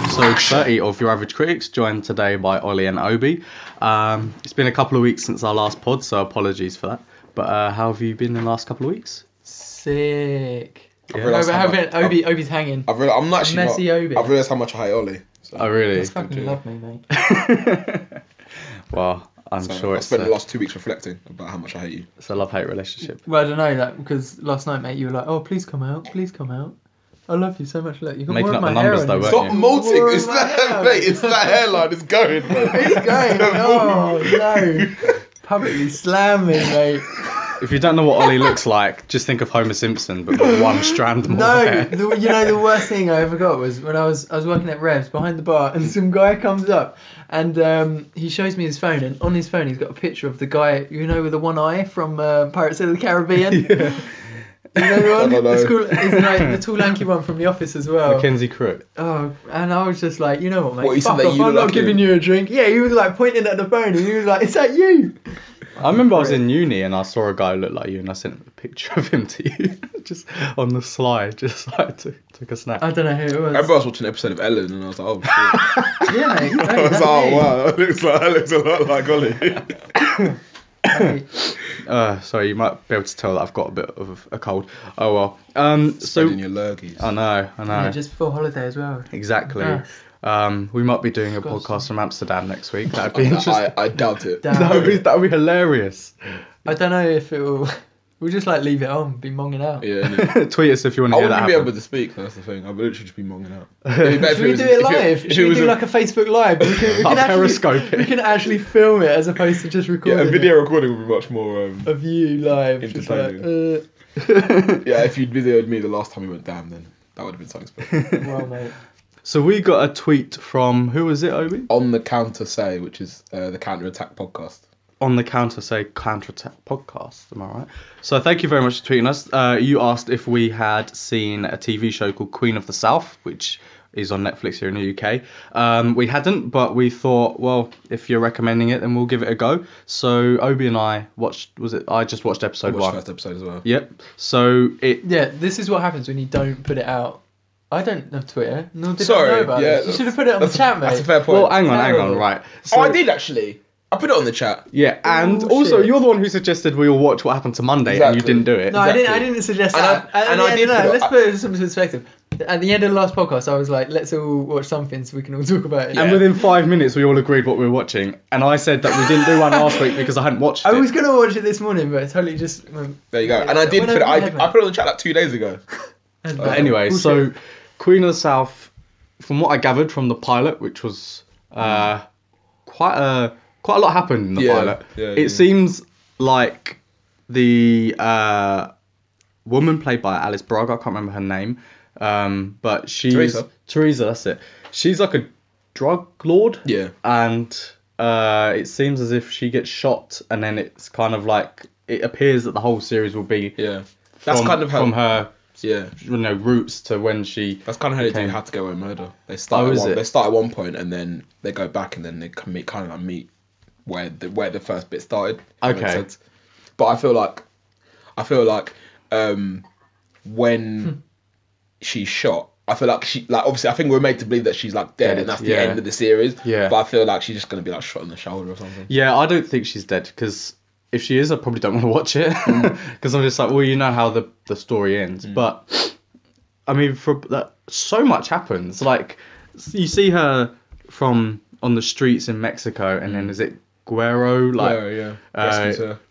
episode 30 of Your Average Critics, joined today by Ollie and Obi. It's been a couple of weeks since our last pod, so apologies for that. But how have you been in the last couple of weeks? Sick. Yeah. Obi's hanging. I'm not actually Messy not, Obi. I've realised how much I hate Ollie. So. Oh, really? That's fucking love me, mate. Well, I'm sure I've spent the last 2 weeks reflecting about how much I hate you. It's a love-hate relationship. Well, I don't know, like, because last night, mate, you were like, oh, please come out. I love you so much. Look, you got Making more up of the my hair numbers, on though, you. weren't Stop you? molting. More It's of my that, hair. mate. It's that hairline. It's going, bro. He's going. Oh, no. Publicly slamming, mate. If you don't know what Ollie looks like, just think of Homer Simpson, but with one strand more hair. The worst thing I ever got was when I was working at Revs behind the bar, and some guy comes up and he shows me his phone, and on his phone he's got a picture of the guy, you know, with the one eye from Pirates of the Caribbean. Yeah. You know the one? I don't know. It's cool. It's like the tall lanky one from The Office as well. Mackenzie Crook. Oh, and I was just like, you know what, mate? What, you said Fuck that off, you I'm look not like giving him? you a drink. Yeah, he was like pointing at the phone, and he was like, "Is that you?" I remember I was in uni and I saw a guy who looked like you, and I sent a picture of him to you, just on the slide, just like took a snap. I don't know who it was. I remember I was watching an episode of Ellen and I was like, oh shit. Yeah, mate. I was like, oh wow, that looks a lot like Ollie. Mate. Sorry, you might be able to tell that I've got a bit of a cold. Oh well. So Spreading your lurgies. I know. Yeah, just before holiday as well. Exactly. Yeah. We might be doing a Of course. podcast from Amsterdam next week. That'd be interesting. I doubt it. Damn. That would be hilarious. I don't know if it will. We'll just like leave it on, be monging out. Yeah, innit? Tweet us if you want I to hear wouldn't that be happen. able to speak, that's the thing. I would literally just be monging out. Should we do it live? Should we do like a Facebook Live? We can I'll actually, periscope it. we can actually film it as opposed to just recording Yeah, a it video recording would be much more... of you live. Just like, yeah, if you'd videoed me the last time we went down, then that would have been something special. well, mate. So we got a tweet from, who was it, Obi? On the Counter Say, which is the Counter Attack podcast. On the Counter Attack podcast, am I right? So thank you very much for tweeting us. You asked if we had seen a TV show called Queen of the South, which is on Netflix here in the UK. We hadn't, but we thought, well, if you're recommending it, then we'll give it a go. So Obi and I watched, I just watched episode I watched one. the first episode as well. Yep. So it... Yeah, this is what happens when you don't put it out. I don't have Twitter, nor did I Sorry, know about yeah, it. You should have put it on the chat, mate. That's a fair point. Well, hang on, Terrible. right. Oh, I did actually. I put it on the chat. Yeah, and Oh, also shit. you're the one who suggested we all watch What Happened to Monday, and you Exactly. didn't do it. No, Exactly. I didn't suggest And that. I did put it- Let's put it in some perspective. At the end of the last podcast, I was like, let's all watch something so we can all talk about it. And within 5 minutes, we all agreed what we were watching. And I said that we didn't do one last week because I hadn't watched it. I was going to watch it this morning, but it totally just... There you go. And I did put it. I put it on the chat like 2 days ago. But anyway, so Queen of the South, from what I gathered from the pilot, which was quite a lot happened in the pilot. It seems like the woman played by Alice Braga, I can't remember her name, but she's Teresa, that's it. She's like a drug lord. Yeah. And it seems as if she gets shot, and then it's kind of like it appears that the whole series will be That's kind of how from her Yeah. roots to when she... That's kind of how they do became- How to Get Away with Murder. They start is it? They start at one point and then they go back and then they kind of meet where the first bit started. if that makes Okay. sense. But I feel like when she's shot, I feel like obviously I think we're made to believe that she's like dead and that's the yeah. end of the series. Yeah. But I feel like she's just gonna be like shot in the shoulder or something. Yeah, I don't think she's dead, because if she is, I probably don't want to watch it, because I'm just like, well, you know how the story ends. But I mean, so much happens. Like, you see her from on the streets in Mexico, and then is it Guerrero? Like,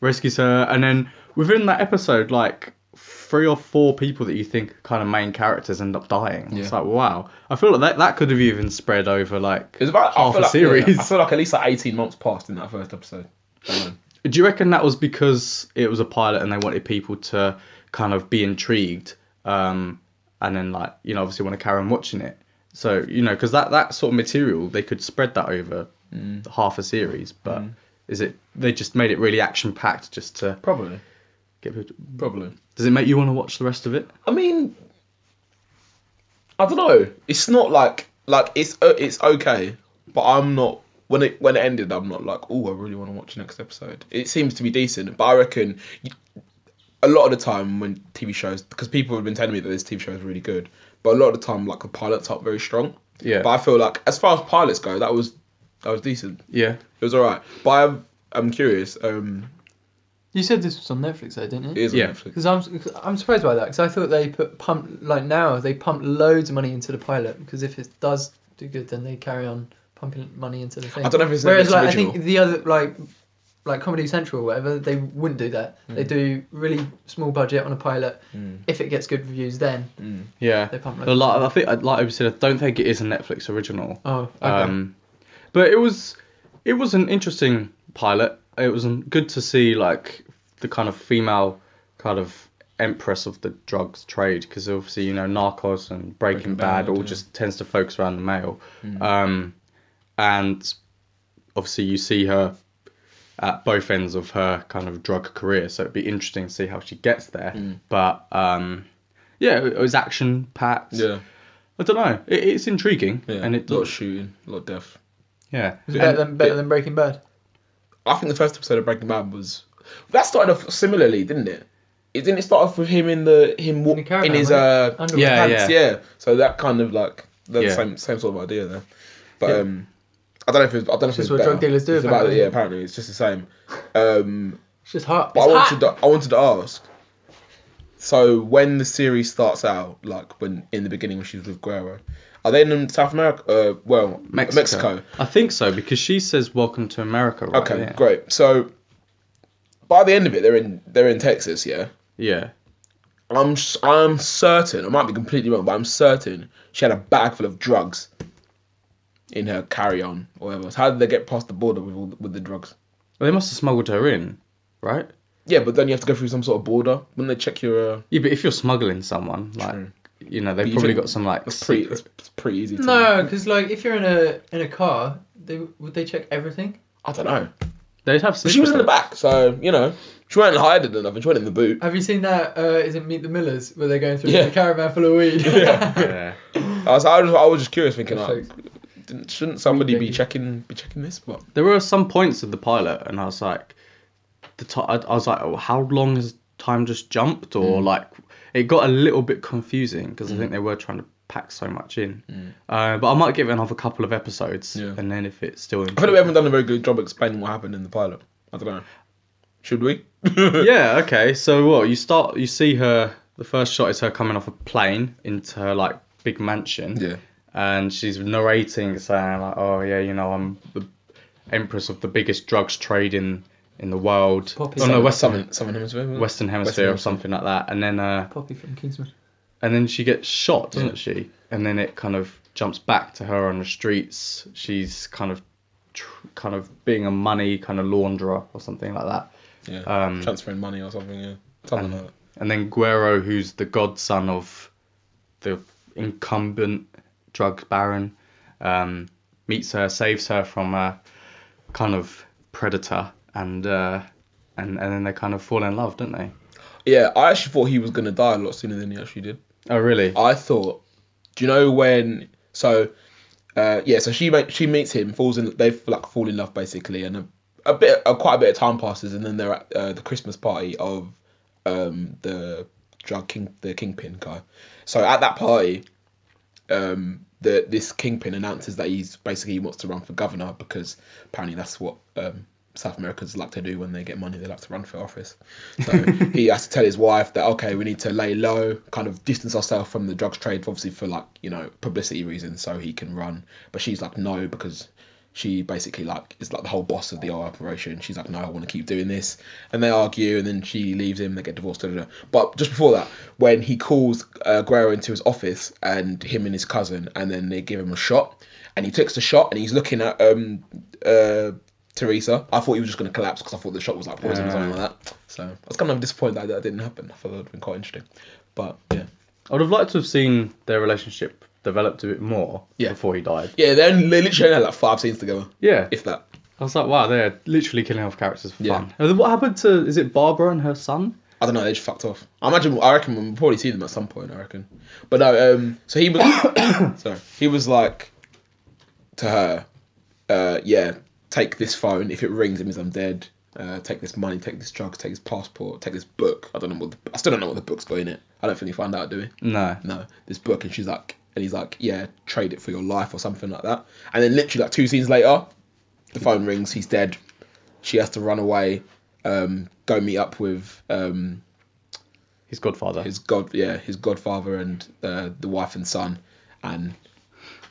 rescues her, and then within that episode, like 3 or 4 people that you think are kind of main characters end up dying. Yeah. It's like, wow. I feel like that could have even spread over like It was about half a series. I feel like at least like 18 months passed in that first episode. Do you reckon that was because it was a pilot and they wanted people to kind of be intrigued, and then like, you know, obviously want to carry on watching it? So, you know, because that sort of material, they could spread that over half a series, but is it they just made it really action packed just to Probably. get people? Probably. Does it make you want to watch the rest of it? I mean, I don't know. It's not like it's okay, but I'm not. When it ended, I'm not like, oh, I really want to watch the next episode. It seems to be decent, but I reckon a lot of the time when TV shows, because people have been telling me that this TV show is really good, but a lot of the time, like, the pilots aren't very strong. Yeah. But I feel like as far as pilots go, that was decent. Yeah. It was alright. But I'm curious. You said this was on Netflix, though, didn't It you? is on Yeah. Netflix. Because I'm surprised by that, because I thought they pump loads of money into the pilot, because if it does do good, then they carry on pumping money into the thing. I don't know if it's Whereas Netflix like original. I think the other like Comedy Central or whatever, they wouldn't do that. They do really small budget on a pilot. If it gets good reviews, then Yeah. they pump. But like, I think, like I said, I don't think it is a Netflix original. Oh, okay. But it was an interesting pilot. It was good to see like the kind of female kind of empress of the drugs trade, because obviously, you know, Narcos and Breaking Bad all yeah. just tends to focus around the male. And obviously you see her at both ends of her kind of drug career, so it'd be interesting to see how she gets there. But yeah, it was action packed. Yeah. I don't know. It's intriguing, Yeah. and it a lot of shooting, a lot of death. yeah. Was it better than Breaking Bad? I think the first episode of Breaking Bad was that started off similarly, didn't it? It didn't start off with him in the in caravan, his right? underwear Yeah, pants, yeah. So that kind of like the Yeah. same sort of idea there. But Yeah. I don't know if it's Just what better. drug dealers do, It's about apparently. yeah, apparently it's just the same. It's just hot. But It's I wanted to ask. So when the series starts out, like when in the beginning when she's with Guerrero, are they in South America? Mexico. I think so, because she says "Welcome to America." Right? Okay, yeah. great. So by the end of it, they're in Texas, yeah. Yeah. I'm certain, I might be completely wrong, but I'm certain she had a bag full of drugs in her carry-on or whatever. So how did they get past the border with the drugs? Well, they must have smuggled her in, right? Yeah, but then you have to go through some sort of border when they check your. Yeah, but if you're smuggling someone, like, True. you know, they've But you probably think got some like It's secret. pretty easy. To No, because like if you're in a car, would they check everything? I don't know. They'd have. But she was in the back, so you know she wasn't hiding or nothing. She went in the boot. Have you seen that? Is it Meet the Millers where they're going through Yeah. the caravan full of weed? Yeah. I was just curious, thinking like, It's shouldn't somebody be Weed checking this? But There were some points of the pilot, and I was like, I was like, oh, how long has time just jumped? Or like, it got a little bit confusing because I think they were trying to pack so much in. But I might give it another couple of episodes, Yeah. and then if it's still. I feel like we haven't done a very good job explaining what happened in the pilot. I don't know. Should we? Yeah. Okay. So what? You see her. The first shot is her coming off a plane into her like big mansion. Yeah. And she's narrating, saying like, "Oh yeah, you know, I'm the empress of the biggest drugs trade in the world. Poppy. Oh no, Southern Hemisphere. wasn't it? Western Hemisphere or something like that." And then Poppy from Kingsman. and then she gets shot, doesn't she? And then it kind of jumps back to her on the streets. She's kind of being a money kind of launderer or something like that. Yeah. Transferring money or something. Yeah. Something like that. And then Guerrero, who's the godson of the incumbent drug baron, meets her, saves her from a kind of predator, and then they kind of fall in love, don't they? Yeah, I actually thought he was gonna die a lot sooner than he actually did. Oh really? I thought, do you know when? So, so she meets him, they like fall in love basically, and quite a bit of time passes, and then they're at the Christmas party of the kingpin guy. So at that party, this kingpin announces that he wants to run for governor, because apparently that's what South Americans like to do when they get money. They like to run for office. So he has to tell his wife that, okay, we need to lay low, kind of distance ourselves from the drugs trade, obviously for like, you know, publicity reasons, so he can run. But she's like, no, because she basically like is like the whole boss of the whole operation. She's like, no, I want to keep doing this. And they argue, and then she leaves him. They get divorced. But just before that, when he calls Guerrero into his office, and him and his cousin, and then they give him a shot, and he takes the shot, and he's looking at Teresa. I thought he was just going to collapse, because I thought the shot was like poison or something like that. So I was kind of disappointed that didn't happen. I thought that would have been quite interesting. But yeah. I would have liked to have seen their relationship developed a bit more before he died. Yeah, they literally had like 5 scenes together. Yeah. If that. I was like, wow, they're literally killing off characters for fun. What happened to, is it Barbara and her son? I don't know, they just fucked off. I reckon we'll probably see them at some point, I reckon. But no, so he was, he was like, to her, take this phone, if it rings it means I'm dead, take this money, take this drugs, take this passport, take this book. I still don't know what the book's got in it. I don't think we find out, do we? No. No, this book, and she's like, And he's like, yeah, trade it for your life or something like that. And then literally like 2 scenes later, the phone rings, he's dead. She has to run away, go meet up with his godfather. His godfather and the wife and son. And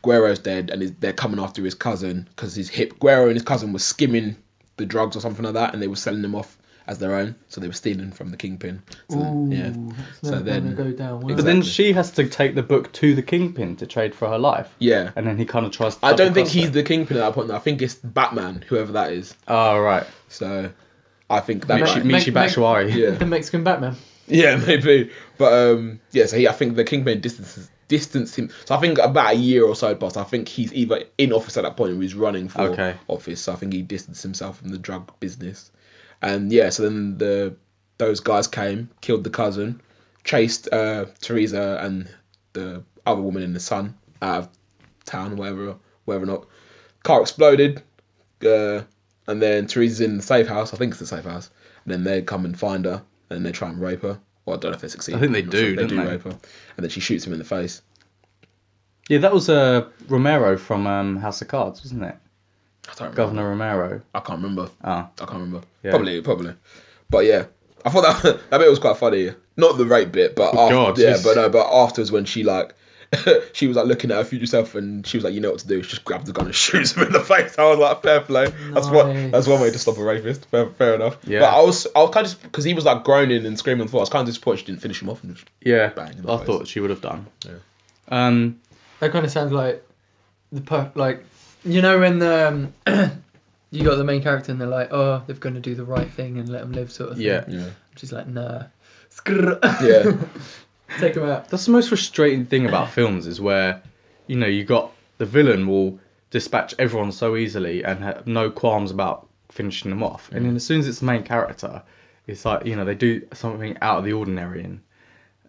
Guerrero's dead, and they're coming after his cousin because Guerrero and his cousin were skimming the drugs or something like that, and they were selling them off as their own, so they were stealing from the kingpin. So Then go down well. But then she has to take the book to the kingpin to trade for her life. Yeah. And then he kind of tries to... I don't think he's the kingpin at that point. I think it's Batman, whoever that is. Oh, right. So I think that Michi Batshuayi. Yeah. The Mexican Batman. Yeah, maybe. But so I think the kingpin distanced him. So I think about a year or so passed. I think he's either in office at that point or he's running for office. So I think he distanced himself from the drug business. And so then those guys came, killed the cousin, chased Teresa and the other woman and the son out of town, wherever or not. Car exploded, and then Teresa's in the safe house. I think it's the safe house. And then they come and find her, and they try and rape her. Well, I don't know if they succeed. I think they do, They don't do they? rape her. And then she shoots him in the face. Yeah, that was Romero from House of Cards, wasn't it? I don't remember. Governor Romero. I can't remember. Ah. I can't remember. Yeah. Probably. But yeah, I thought that bit was quite funny. Not the rape bit, but but afterwards when she she was like looking at her future self and she was like, you know what to do. She just grabbed the gun and shoots him in the face. I was like, fair play. Nice. That's one way to stop a rapist. Fair enough. Yeah. But I was kind of because he was like groaning and screaming on the floor. I was kind of disappointed she didn't finish him off and just bang in the I face. thought she would have done. Yeah. That kind of sounds like when you got the main character and they're like, oh, they're going to do the right thing and let them live, sort of thing. Yeah. She's like, nah. Yeah. Take them out. That's the most frustrating thing about films is where, you got the villain will dispatch everyone so easily and have no qualms about finishing them off. And then as soon as it's the main character, it's like, they do something out of the ordinary and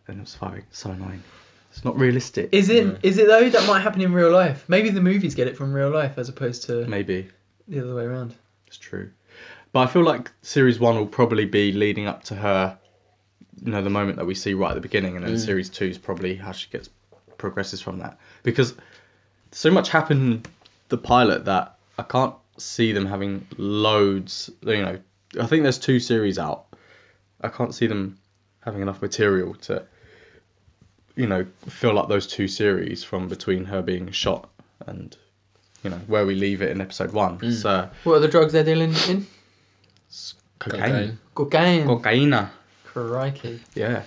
it's so annoying. It's not realistic. Is it though? That might happen in real life. Maybe the movies get it from real life as opposed to Maybe. the other way around. It's true. But I feel like series 1 will probably be leading up to her, the moment that we see right at the beginning, and then series 2 is probably how she progresses from that. Because so much happened in the pilot that I can't see them having loads, I think there's 2 series out. I can't see them having enough material to, fill up those 2 series from between her being shot and, where we leave it in episode 1. So, What are the drugs they're dealing in? cocaine. Cocaine. Crikey. Yeah.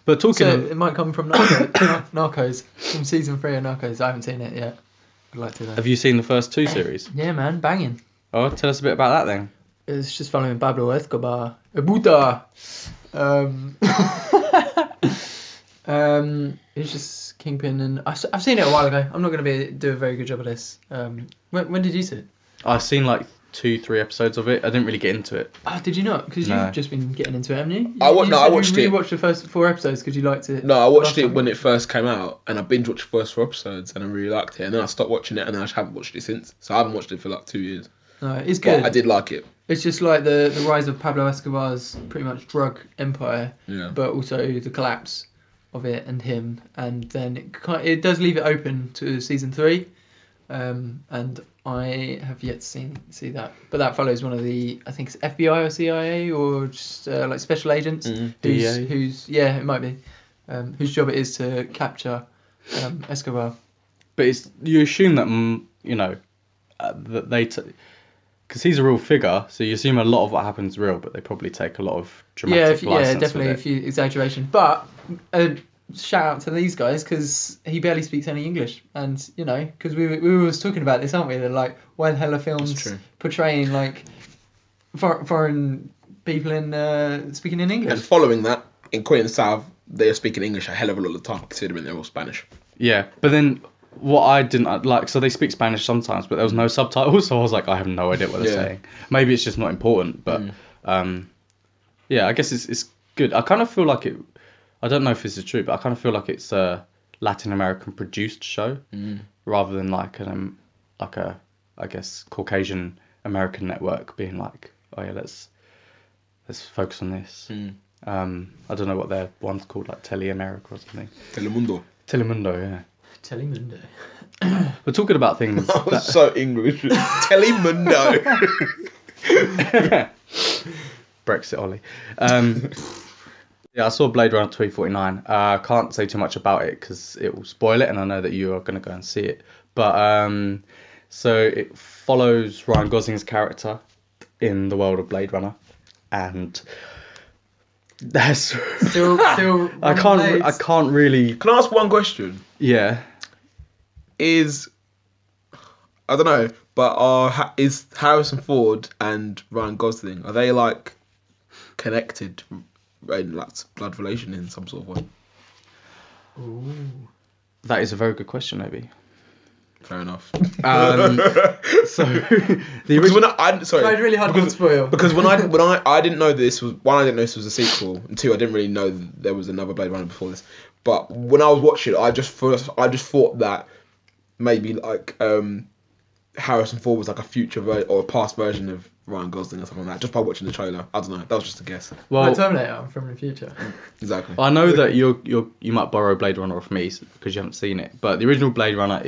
But talking So of, it might come from Narcos, from season 3 of Narcos. I haven't seen it yet. I'd like to though. have you seen the first 2 series? Yeah, man, banging. Oh, tell us a bit about that then. It's just following Pablo Escobar. Ebuta! It's just Kingpin, and I've seen it a while ago. I'm not going to do a very good job of this. When did you see it? I've seen like 2-3 episodes of it. I didn't really get into it. Oh, did you not? Because No. you've just been getting into it, haven't you? I watched you it. rewatched the first 4 episodes because you liked it. No, I watched last it time. when it first came out, and I binge watched the first 4 episodes, and I really liked it. And then I stopped watching it, and then I just haven't watched it since. So I haven't watched it for like 2 years. No, it's good. But I did like it. It's just like the rise of Pablo Escobar's pretty much drug empire, Yeah. but also the collapse of it and him, and then it does leave it open to season 3, and I have yet to see that. But that follows one of the, I think it's FBI or CIA or just like special agents, DEA. who's it might be, whose job it is to capture Escobar. But you assume that, that they... Because he's a real figure, so you assume a lot of what happens is real, but they probably take a lot of dramatic license definitely a with it. few exaggeration. But shout out to these guys because he barely speaks any English, and because we were always talking about this, aren't we? That like why the hell are films portraying like foreign people in speaking in English? And following that, in Queen South, they are speaking English a hell of a lot of the time, considering they're all Spanish. Yeah, but then what I didn't like, so they speak Spanish sometimes, but there was no subtitles, so I was like, I have no idea what they're saying. Maybe it's just not important, but I guess it's good. I kind of feel like I don't know if this is true, but I kind of feel like it's a Latin American produced show rather than like a I guess Caucasian American network being like, oh yeah, let's focus on this. I don't know what their one's called, like Teleamerica or something. Telemundo. Telemundo, yeah. Telemundo. We're talking about things. That was so English. Telemundo. Brexit, Ollie. Yeah, I saw Blade Runner 2049. I can't say too much about it because it will spoil it, and I know that you are going to go and see it. But so it follows Ryan Gosling's character in the world of Blade Runner, and that's Still I can't really. Can I ask one question? Yeah. I don't know, but is Harrison Ford and Ryan Gosling, are they like connected in like blood relation in some sort of way? Ooh. That is a very good question, maybe. Fair enough. So the Because original. Tried really hard not to spoil. Because when I didn't know this was, one, I didn't know this was a sequel, and two, I didn't really know that there was another Blade Runner before this. But when I was watching it, I just thought that maybe like Harrison Ford was like a future or a past version of Ryan Gosling or something like that, just by watching the trailer. I don't know. That was just a guess. Like Terminator, I'm from the future. Exactly. I know that you might borrow Blade Runner off me because you haven't seen it, but the original Blade Runner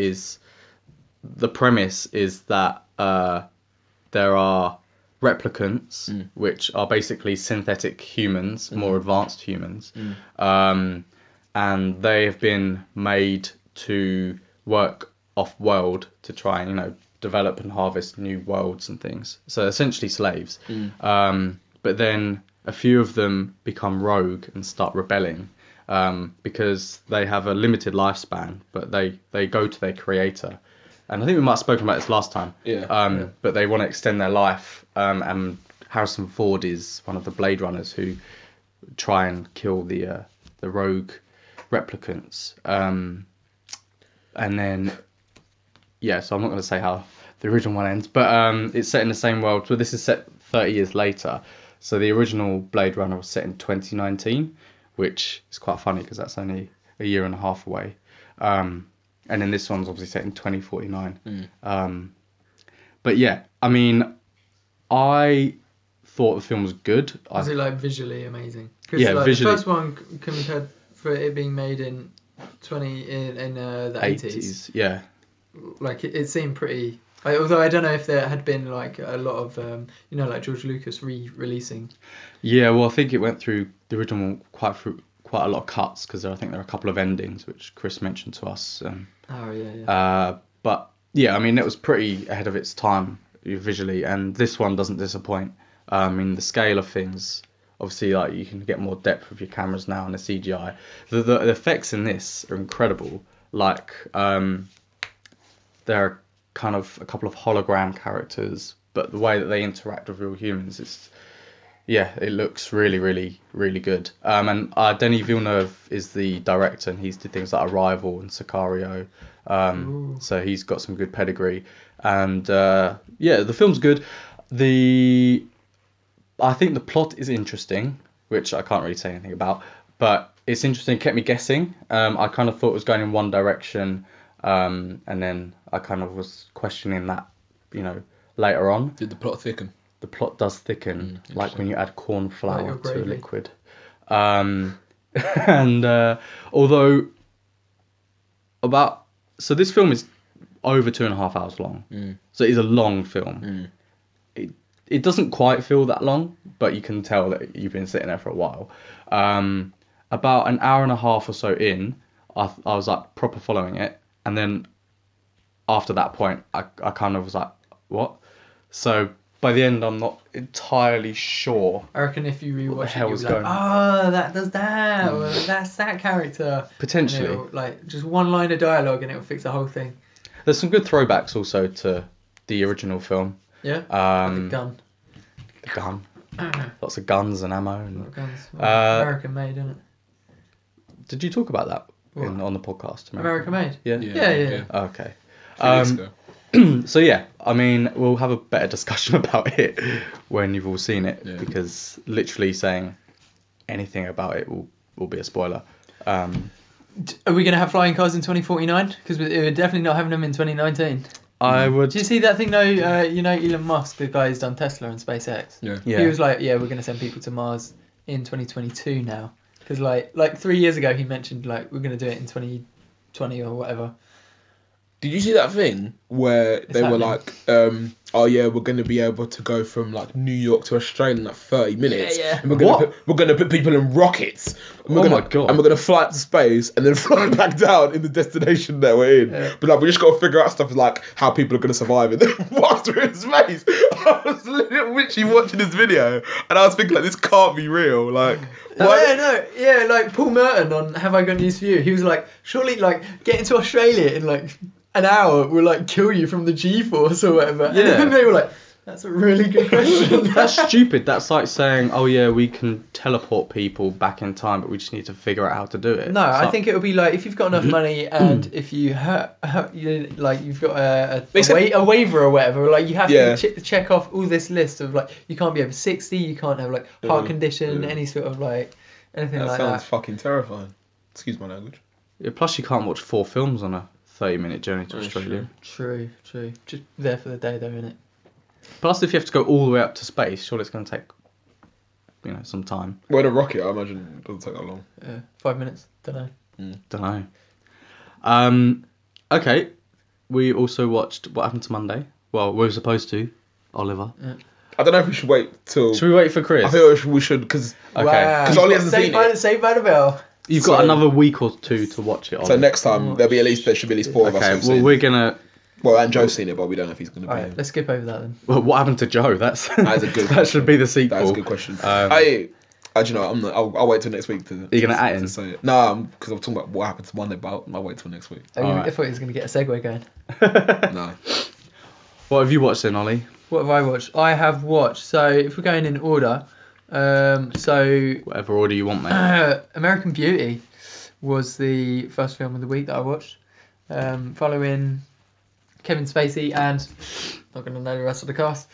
the premise is that there are replicants, which are basically synthetic humans, more advanced humans, and they have been made to work off-world to try and, develop and harvest new worlds and things. So essentially slaves. But then a few of them become rogue and start rebelling because they have a limited lifespan, but they go to their creator. And I think we might have spoken about this last time. Yeah. But they want to extend their life. And Harrison Ford is one of the Blade Runners who try and kill the rogue replicants. And then, so I'm not going to say how the original one ends, but it's set in the same world. So this is set 30 years later. So the original Blade Runner was set in 2019, which is quite funny because that's only a year and a half away. And then this one's obviously set in 2049. But yeah, I mean, I thought the film was good. Was it like visually amazing? Cause, visually. The first one compared for it being made in the 80s. Yeah. Like it seemed pretty. Although I don't know if there had been like a lot of like George Lucas re-releasing. Yeah, well, I think it went through the original quite a lot of cuts because I think there are a couple of endings which Chris mentioned to us. But yeah, I mean, it was pretty ahead of its time visually, and this one doesn't disappoint. I mean, the scale of things, obviously, like you can get more depth with your cameras now and the CGI. The effects in this are incredible. Like there are kind of a couple of hologram characters, but the way that they interact with real humans is. Yeah, it looks really, really, really good. And Denis Villeneuve is the director, and he's did things like Arrival and Sicario. So he's got some good pedigree. And the film's good. I think the plot is interesting, which I can't really say anything about. But it's interesting, it kept me guessing. I kind of thought it was going in one direction, and then I kind of was questioning that, later on. Did the plot thicken? The plot does thicken, like when you add corn flour to a liquid. Although so this film is over 2.5 hours long, so it is a long film. It doesn't quite feel that long, but you can tell that you've been sitting there for a while. About an hour and a half or so in, I was like proper following it, and then after that point, I kind of was like, what? So. By the end, I'm not entirely sure. I reckon if you rewatch it, you'll be like, that does that, or that's that character. Potentially. Like, just one line of dialogue and it'll fix the whole thing. There's some good throwbacks also to the original film. Yeah? Like the gun. Lots of guns and ammo. And, guns. Well, American made, isn't it? Did you talk about that on the podcast? American made? Yeah. Okay. 3 weeks ago. So yeah, I mean, we'll have a better discussion about it when you've all seen it, because literally saying anything about it will be a spoiler. Are we going to have flying cars in 2049? Because we're definitely not having them in 2019. I would. Did you see that thing though? Elon Musk, the guy who's done Tesla and SpaceX. Yeah. He was like, we're going to send people to Mars in 2022 now. Because like 3 years ago he mentioned like we're going to do it in 20 or whatever. Did you see that thing where they were happening. like, oh yeah, we're going to be able to go from like New York to Australia in like 30 minutes. Yeah. And we're going to put people in rockets. And Oh my God. And we're going to fly to space and then fly back down in the destination that we're in. Yeah. But like, we just got to figure out stuff like how people are going to survive. And then whilst we're in space, I was literally watching this video and I was thinking like, this can't be real. Like, Like Paul Merton on Have I Got News for You? He was like, surely like getting to Australia in like an hour will like kill you from the G-force or whatever. And then they were like, that's a really good question. That's stupid. That's like saying, oh yeah, we can teleport people back in time, but we just need to figure out how to do it. No, I think it would be like if you've got enough money and if you you've got a waiver or whatever, like you have to check off all this list of like you can't be over 60, you can't have like heart condition, any sort of like anything like that. That sounds fucking terrifying. Excuse my language. Yeah, plus you can't watch 4 films on a 30-minute journey to Australia. True. Just there for the day though, innit? Plus, if you have to go all the way up to space, surely it's going to take, some time. Well, in a rocket, I imagine it doesn't take that long. 5 minutes. Don't know. Okay. We also watched What Happened to Monday. Well, we were supposed to. Oliver. Yeah. I don't know if we should wait till... Should we wait for Chris? I think we should, because... Okay. Because Ollie hasn't seen it. Saved by the Bell. You've got another week or two to watch it, Ollie. So next time, there should be at least 4 of us. Okay, well, we're going to... Well, and Joe's seen it, but we don't know if he's going to be Alright, let's skip over that then. Well, what happened to Joe? That's that is a good that should be the sequel. That's a good question. Do you know, I'll wait till next week to... Are you going to add in? Say it. No, because I'm talking about what happened to Monday, but I'll wait till next week. I thought he was going to get a segue going. No. What have you watched then, Ollie? What have I watched? I have watched, so if we're going in order, whatever order you want, mate. American Beauty was the first film of the week that I watched, following Kevin Spacey and not going to know the rest of the cast.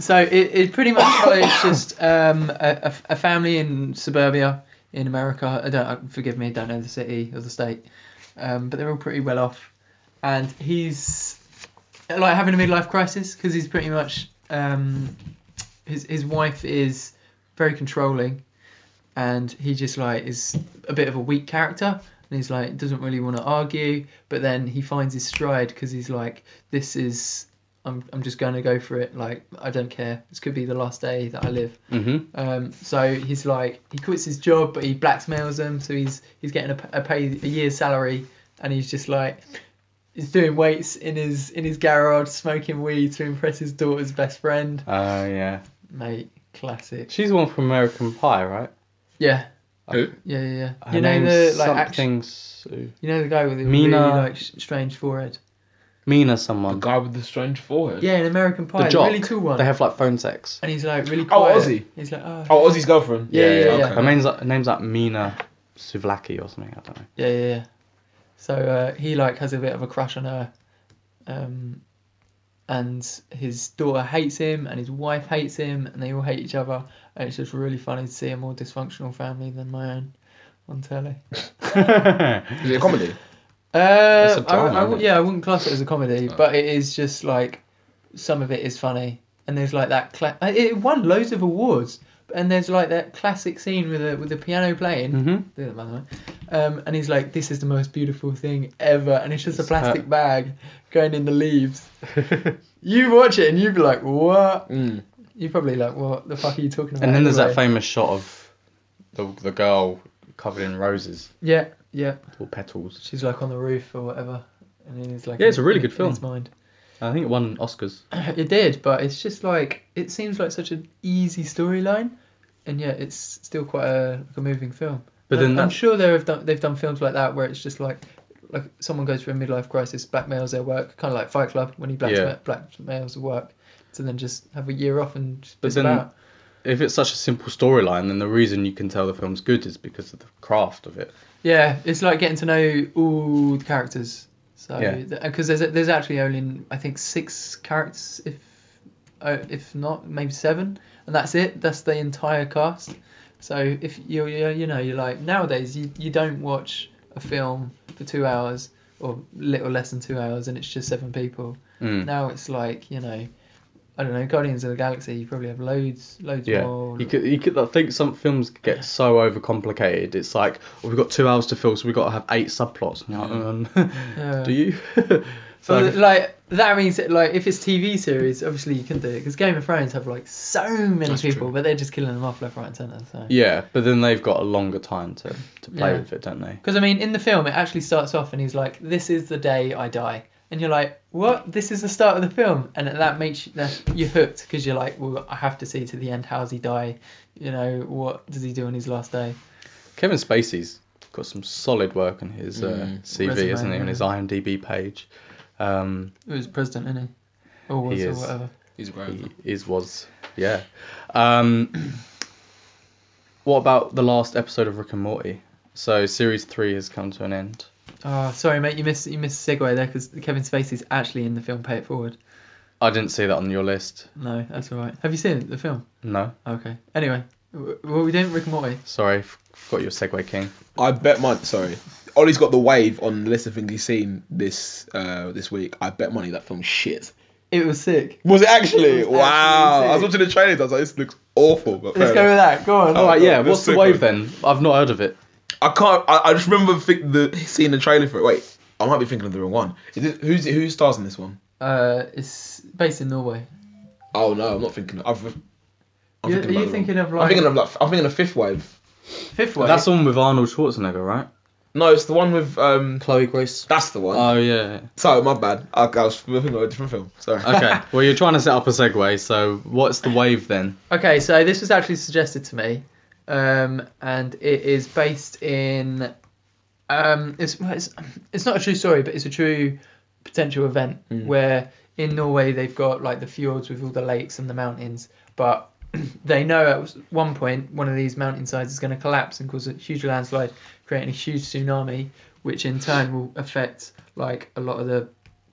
So it pretty much follows just a family in suburbia in America. Forgive me, don't know the city or the state, but they're all pretty well off, and he's like having a midlife crisis because he's pretty much his wife is very controlling, and he just like is a bit of a weak character. And he's like, doesn't really want to argue, but then he finds his stride because he's like, I'm just going to go for it. Like, I don't care. This could be the last day that I live. Mm-hmm. So he's like, he quits his job, but he blackmails them. So he's getting a year's salary, and he's just like, he's doing weights in his garage, smoking weed to impress his daughter's best friend. Oh, yeah. Mate, classic. She's the one from American Pie, right? Yeah. Who? Yeah. Her name's something Sue. You know the guy with the Mina. really like strange forehead. Mina someone. The guy with the strange forehead? Yeah, in American Pie, The jock. really cool one. They have like phone sex. And he's like really quiet. Oh, Ozzy. He's like, oh. Oh, Ozzy's girlfriend? Yeah. Okay. Her name's like Mina Suvlaki or something, I don't know. Yeah. So he like has a bit of a crush on her, and his daughter hates him, and his wife hates him, and they all hate each other. And it's just really funny to see a more dysfunctional family than my own on telly. Is it a comedy? It's a drama, I wouldn't class it as a comedy, but it is just like some of it is funny, and there's like that. It won loads of awards, and there's like that classic scene with the piano playing. Mm-hmm. Do that, by the way. And he's like, "This is the most beautiful thing ever," and it's just a plastic bag going in the leaves. You watch it and you'd be like, "What?" You're probably like, "What the fuck are you talking about?" And then there's that anyway? famous shot of the girl covered in roses. Yeah. Or petals. She's like on the roof or whatever, and then it's like. Yeah, it's a really good film. In his mind. I think it won Oscars. It did, but it's just like it seems like such an easy storyline, and yet it's still quite a moving film. But then I'm sure they've done films like that where it's just like someone goes through a midlife crisis, blackmails their work, kind of like Fight Club when he blackmails the work, to then just have a year off and just piss about. If it's such a simple storyline, then the reason you can tell the film's good is because of the craft of it. Yeah, it's like getting to know all the characters. So because there's actually only I think 6 characters, if not maybe 7, and that's it. That's the entire cast. So if you're like nowadays you don't watch a film for 2 hours or little less than 2 hours and it's just 7 people. Now it's like I don't know, Guardians of the Galaxy, you probably have loads Yeah, more. you could. I think some films get so overcomplicated. It's like, well, we've got 2 hours to fill, so we've got to have 8 subplots. And you're like, do you? So like that means that, like, if it's TV series, obviously you can do it because Game of Thrones have like so many That's people, true. but they're just killing them off left, right, and centre. So. Yeah, but then they've got a longer time to play Yeah. with it, don't they? Because I mean, in the film, it actually starts off and he's like, "This is the day I die," and you're like, "What? This is the start of the film," and that makes you're hooked because you're like, "Well, I have to see to the end. How's he die? You know, what does he do on his last day?" Kevin Spacey's got some solid work on his CV, Resume, isn't he? On his yeah. IMDb page. It was president, isn't he? Or was He or is. whatever. He's great. Yeah. What about the last episode of Rick and Morty? So series 3 has come to an end. Oh, sorry, mate. You missed the segue there because Kevin Spacey's actually in the film Pay It Forward. I didn't see that on your list. No, that's all right. Have you seen the film? No. Okay. Anyway, what are we doing? Rick and Morty. Sorry, forgot your segue king. I bet money. Sorry, Ollie's got the wave on the list of things he's seen this week. I bet money that film's shit. It was sick. Was it actually? It was Wow! actually I was sick. watching the trailers. I was like, this looks awful. But Let's fair go with enough. that. Go on. All right, yeah. Let's What's the stick wave with- then? I've not heard of it. I can't. I just remember seeing the trailer for it. Wait, I might be thinking of the wrong one. Is it who stars in this one? It's based in Norway. Oh no, I'm not thinking. I'm Are you thinking of I'm like thinking of Fifth Wave. Fifth Wave? That's the one with Arnold Schwarzenegger, right? No, it's the one with Chloe Grace. That's the one. Oh yeah. Sorry, my bad. I was thinking of a different film. Sorry. Okay. Well, you're trying to set up a segue. So what's the wave then? Okay, so this was actually suggested to me, and it is based in. It's not a true story, but it's a true potential event where in Norway they've got like the fjords with all the lakes and the mountains, but they know at one point one of these mountainsides is going to collapse and cause a huge landslide, creating a huge tsunami, which in turn will affect like a lot of the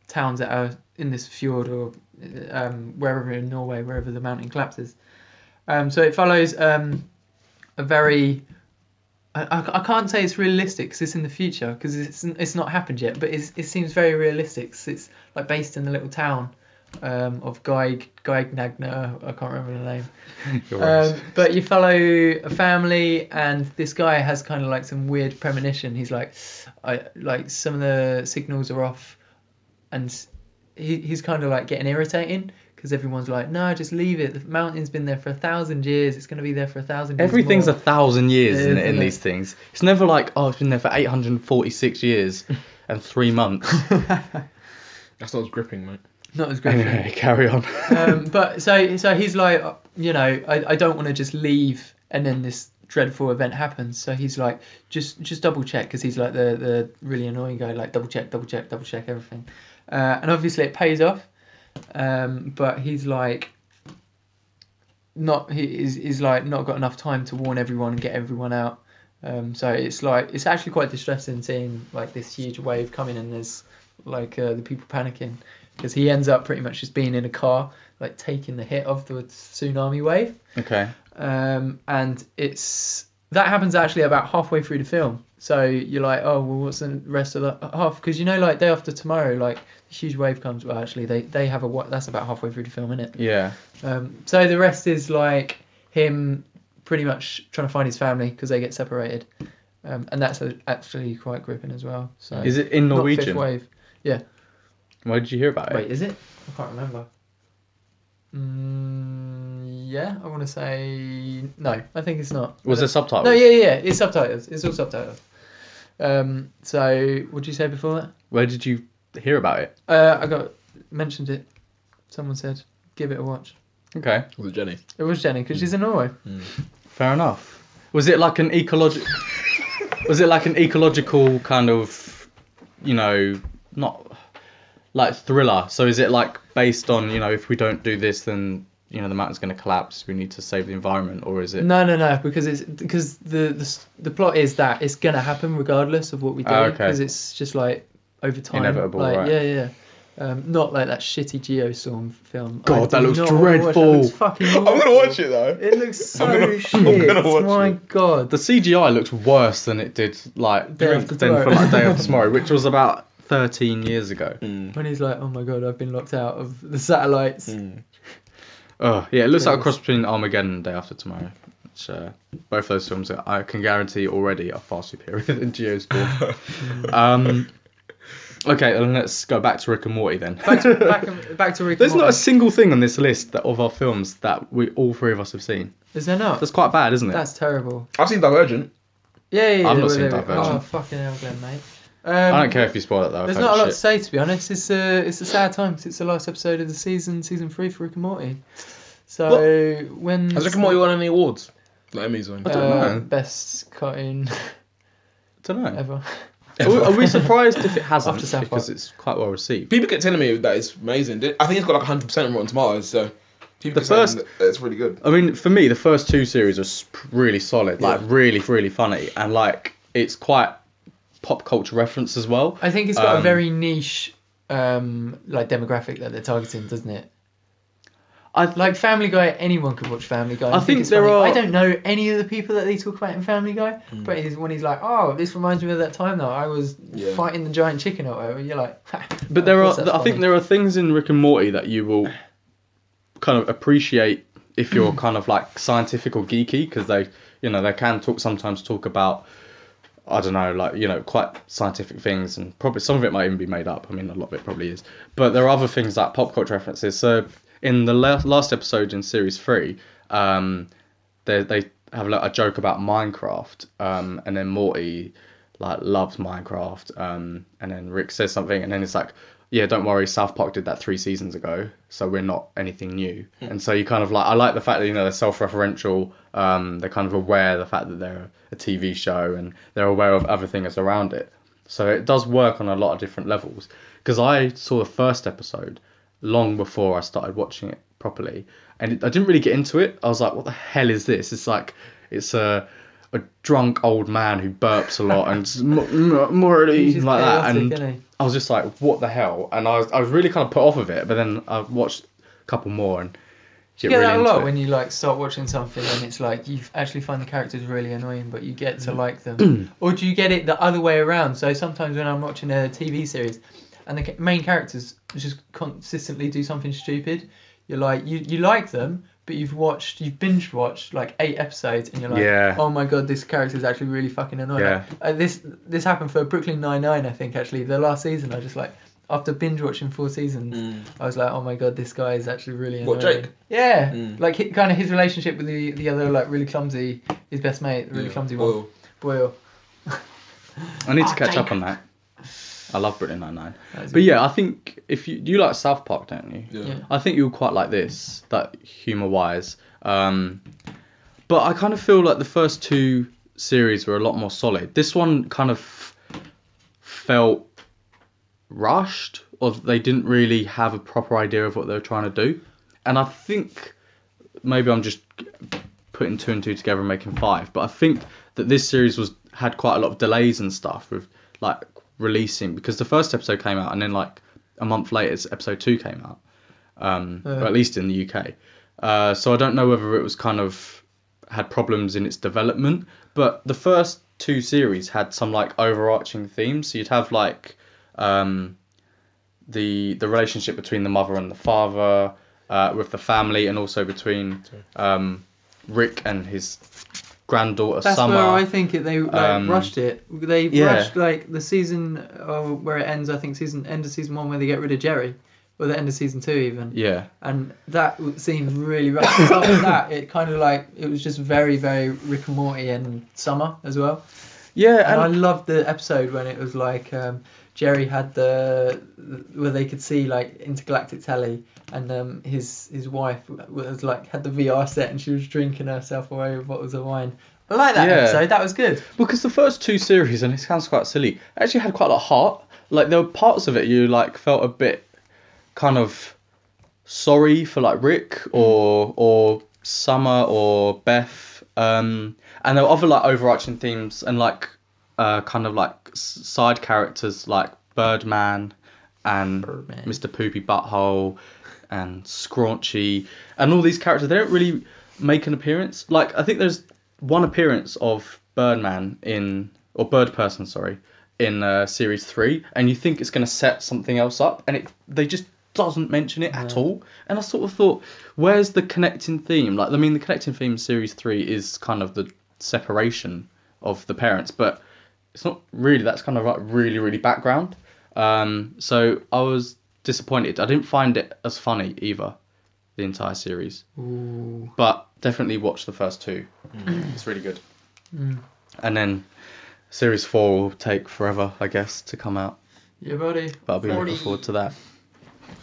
towns that are in this fjord or wherever in Norway, wherever the mountain collapses. So it follows a very... I can't say it's realistic because it's in the future because it's not happened yet, but it seems very realistic. It's like based in the little town of Geignagner. I can't remember the name. But you follow a family, and this guy has kind of like some weird premonition. He's like some of the signals are off, and he's kind of like getting irritating because everyone's like, no, just leave it. The mountain's been there for 1,000 years. It's going to be there for 1,000 years. Everything's more. 1,000 years It is, in these things. It's never like, oh, it's been there for 846 years and 3 months. That's not as gripping, mate. Not as great. Anyway, carry on. But so he's like, you know, I don't want to just leave and then this dreadful event happens. So he's like, just double check, because he's like the really annoying guy, like double check everything. And obviously it pays off. But he's like he's like not got enough time to warn everyone and get everyone out. So it's actually quite distressing seeing like this huge wave coming and there's like the people panicking, because he ends up pretty much just being in a car, like taking the hit of the tsunami wave. Okay. And that happens actually about halfway through the film. So you're like, oh well, what's the rest of the half? Because you know, like Day After Tomorrow, like a huge wave comes. Well, actually, they have that's about halfway through the film, isn't it? Yeah. So the rest is like him pretty much trying to find his family because they get separated, and that's actually quite gripping as well. So Is it in not Norwegian? Fifth Wave. Yeah. Where did you hear about it? Wait, is it? I can't remember. Yeah, I want to say no. I think it's not. Was there subtitles? No, yeah. It's subtitles. It's all subtitles. So what did you say before that? Where did you hear about it? I mentioned it. Someone said give it a watch. Okay. Was it Jenny? It was Jenny because she's in Norway. Fair enough. Was it like an ecological kind of, you know, not like thriller? So is it like based on, you know, if we don't do this, then, you know, the mountain's going to collapse, we need to save the environment, or is it? No, because the plot is that it's gonna happen regardless of what we do, because it's just like over time. Inevitable, like, right? Yeah. Not like that shitty Geostorm film. God, I that do looks not wanna watch that. dreadful. It looks fucking awful. I'm gonna watch it though. It looks so I'm shit. gonna watch My it. God. The CGI looks worse than it did like Day After Day After Tomorrow, which was about 13 years ago. When he's like, oh my God, I've been locked out of the satellites. Oh yeah, it looks like a Please. cross between Armageddon and Day After Tomorrow. Which, both those films I can guarantee already are far superior than Geo's score. Okay, then let's go back to Rick and Morty then. Back to Rick and There's not a Morty. single thing on this list of our films that we all three of us have seen. Is there not? That's quite bad, isn't it? That's terrible. I've seen Divergent. Yeah. I've not well, seen there we- Divergent. Oh fucking hell, Glenn, mate. I don't care if you spoil it though. There's not a lot to say, to be honest. It's a sad time 'cause it's the last episode of the season 3 for Rick and Morty. So when Has Rick and Morty won any awards? Like Emmys or anything? I don't know. Best cartoon I don't know. ever. Are we surprised if it hasn't? After South Because Park. it's quite well received. People get telling me that it's amazing. I think it's got like 100% on Rotten Tomatoes, so people The keep saying first- that it's really good. I mean, for me, the first two series are really solid. Like, Yeah. really, really funny. And, like, it's quite pop culture reference as well. I think it's got a very niche like demographic that they're targeting, doesn't it? Like Family Guy, anyone could watch Family Guy. I think it's there funny. are- I don't know any of the people that they talk about in Family Guy, but when he's like, "Oh, this reminds me of that time that I was Yeah. fighting the giant chicken or whatever," you're like, ha, But of there course are, that's I think funny. there are things in Rick and Morty that you will kind of appreciate if you're kind of like scientific or geeky, because they can sometimes talk about, I don't know, like, quite scientific things, and probably some of it might even be made up. I mean, a lot of it probably is. But there are other things like pop culture references. So in the last episode in series 3, they have like a joke about Minecraft, and then Morty like loves Minecraft, and then Rick says something, and then it's like, yeah, don't worry, South Park did that 3 seasons ago, so we're not anything new. And so you kind of like, I like the fact that they're self-referential, they're kind of aware of the fact that they're a TV show, and they're aware of everything that's around it. So it does work on a lot of different levels. Because I saw the first episode long before I started watching it properly, and I didn't really get into it. I was like, what the hell is this? It's like, it's a drunk old man who burps a lot and Morty He's just like that, chaotic, and isn't he? I was just like, what the hell? And I was really kind of put off of it, but then I watched a couple more and You get get really that a into lot it. when you like start watching something and it's like you actually find the characters really annoying, but you get to like them. Or do you get it the other way around? So sometimes when I'm watching a TV series and the main characters just consistently do something stupid, you're like you like them, but you've binge watched like 8 episodes and you're like, Yeah. oh my god, this character is actually really fucking annoying. Yeah. This happened for Brooklyn Nine-Nine, I think, actually the last season. I just like, after binge watching 4 seasons, I was like, oh my god, this guy is actually really annoying. What, Jake? Yeah, Mm. like kind of his relationship with the other like really clumsy, his best mate, the really clumsy one, Boyle. I need to Oh, catch up Jake. on that. I love Brooklyn Nine-Nine. That's But yeah, I think if you like South Park, don't you? Yeah. Yeah. I think you'll quite like this, that humour-wise. But I kind of feel like the first 2 series were a lot more solid. This one kind of felt rushed, or they didn't really have a proper idea of what they were trying to do. And I think maybe I'm just putting 2 and 2 together and making 5, but I think that this series had quite a lot of delays and stuff with like releasing, because the first episode came out and then like a month later episode 2 came out, or at least in the UK. So I don't know whether it was kind of had problems in its development, but the first 2 series had some like overarching themes. So you'd have like the relationship between the mother and the father, with the family, and also between Rick and his granddaughter That's Summer. where I think they rushed it. They yeah. rushed like the season where it ends. I think end of season 1 where they get rid of Jerry, or the end of season 2 even. Yeah. And that seemed really rushed. After that, it kind of like it was just very very Rick and Morty and Summer as well. Yeah, And I loved the episode when it was like Jerry had where they could see like intergalactic telly, and his wife was like had the VR set and she was drinking herself away with bottles of wine. I like that episode. That was good. because the first 2 series, and it sounds quite silly, actually had quite a lot of heart. Like there were parts of it you like felt a bit kind of sorry for like Rick or Summer or Beth, and there were other like overarching themes and like kind of like side characters like Birdman and Birdman. Mr. Poopy Butthole and Scraunchy, and all these characters, they don't really make an appearance. Like I think there's one appearance of Bird Person, sorry, in series 3, and you think it's going to set something else up, and they just doesn't mention it at all. And I sort of thought, where's the connecting theme? Like, I mean, the connecting theme in series 3 is kind of the separation of the parents, but it's not really. That's kind of like really, really background. So I was disappointed. I didn't find it as funny either, the entire series. Ooh. But definitely watch the first 2. It's really good. And then series 4 will take forever, I guess, to come out. Yeah, buddy. But I'll be looking forward to that.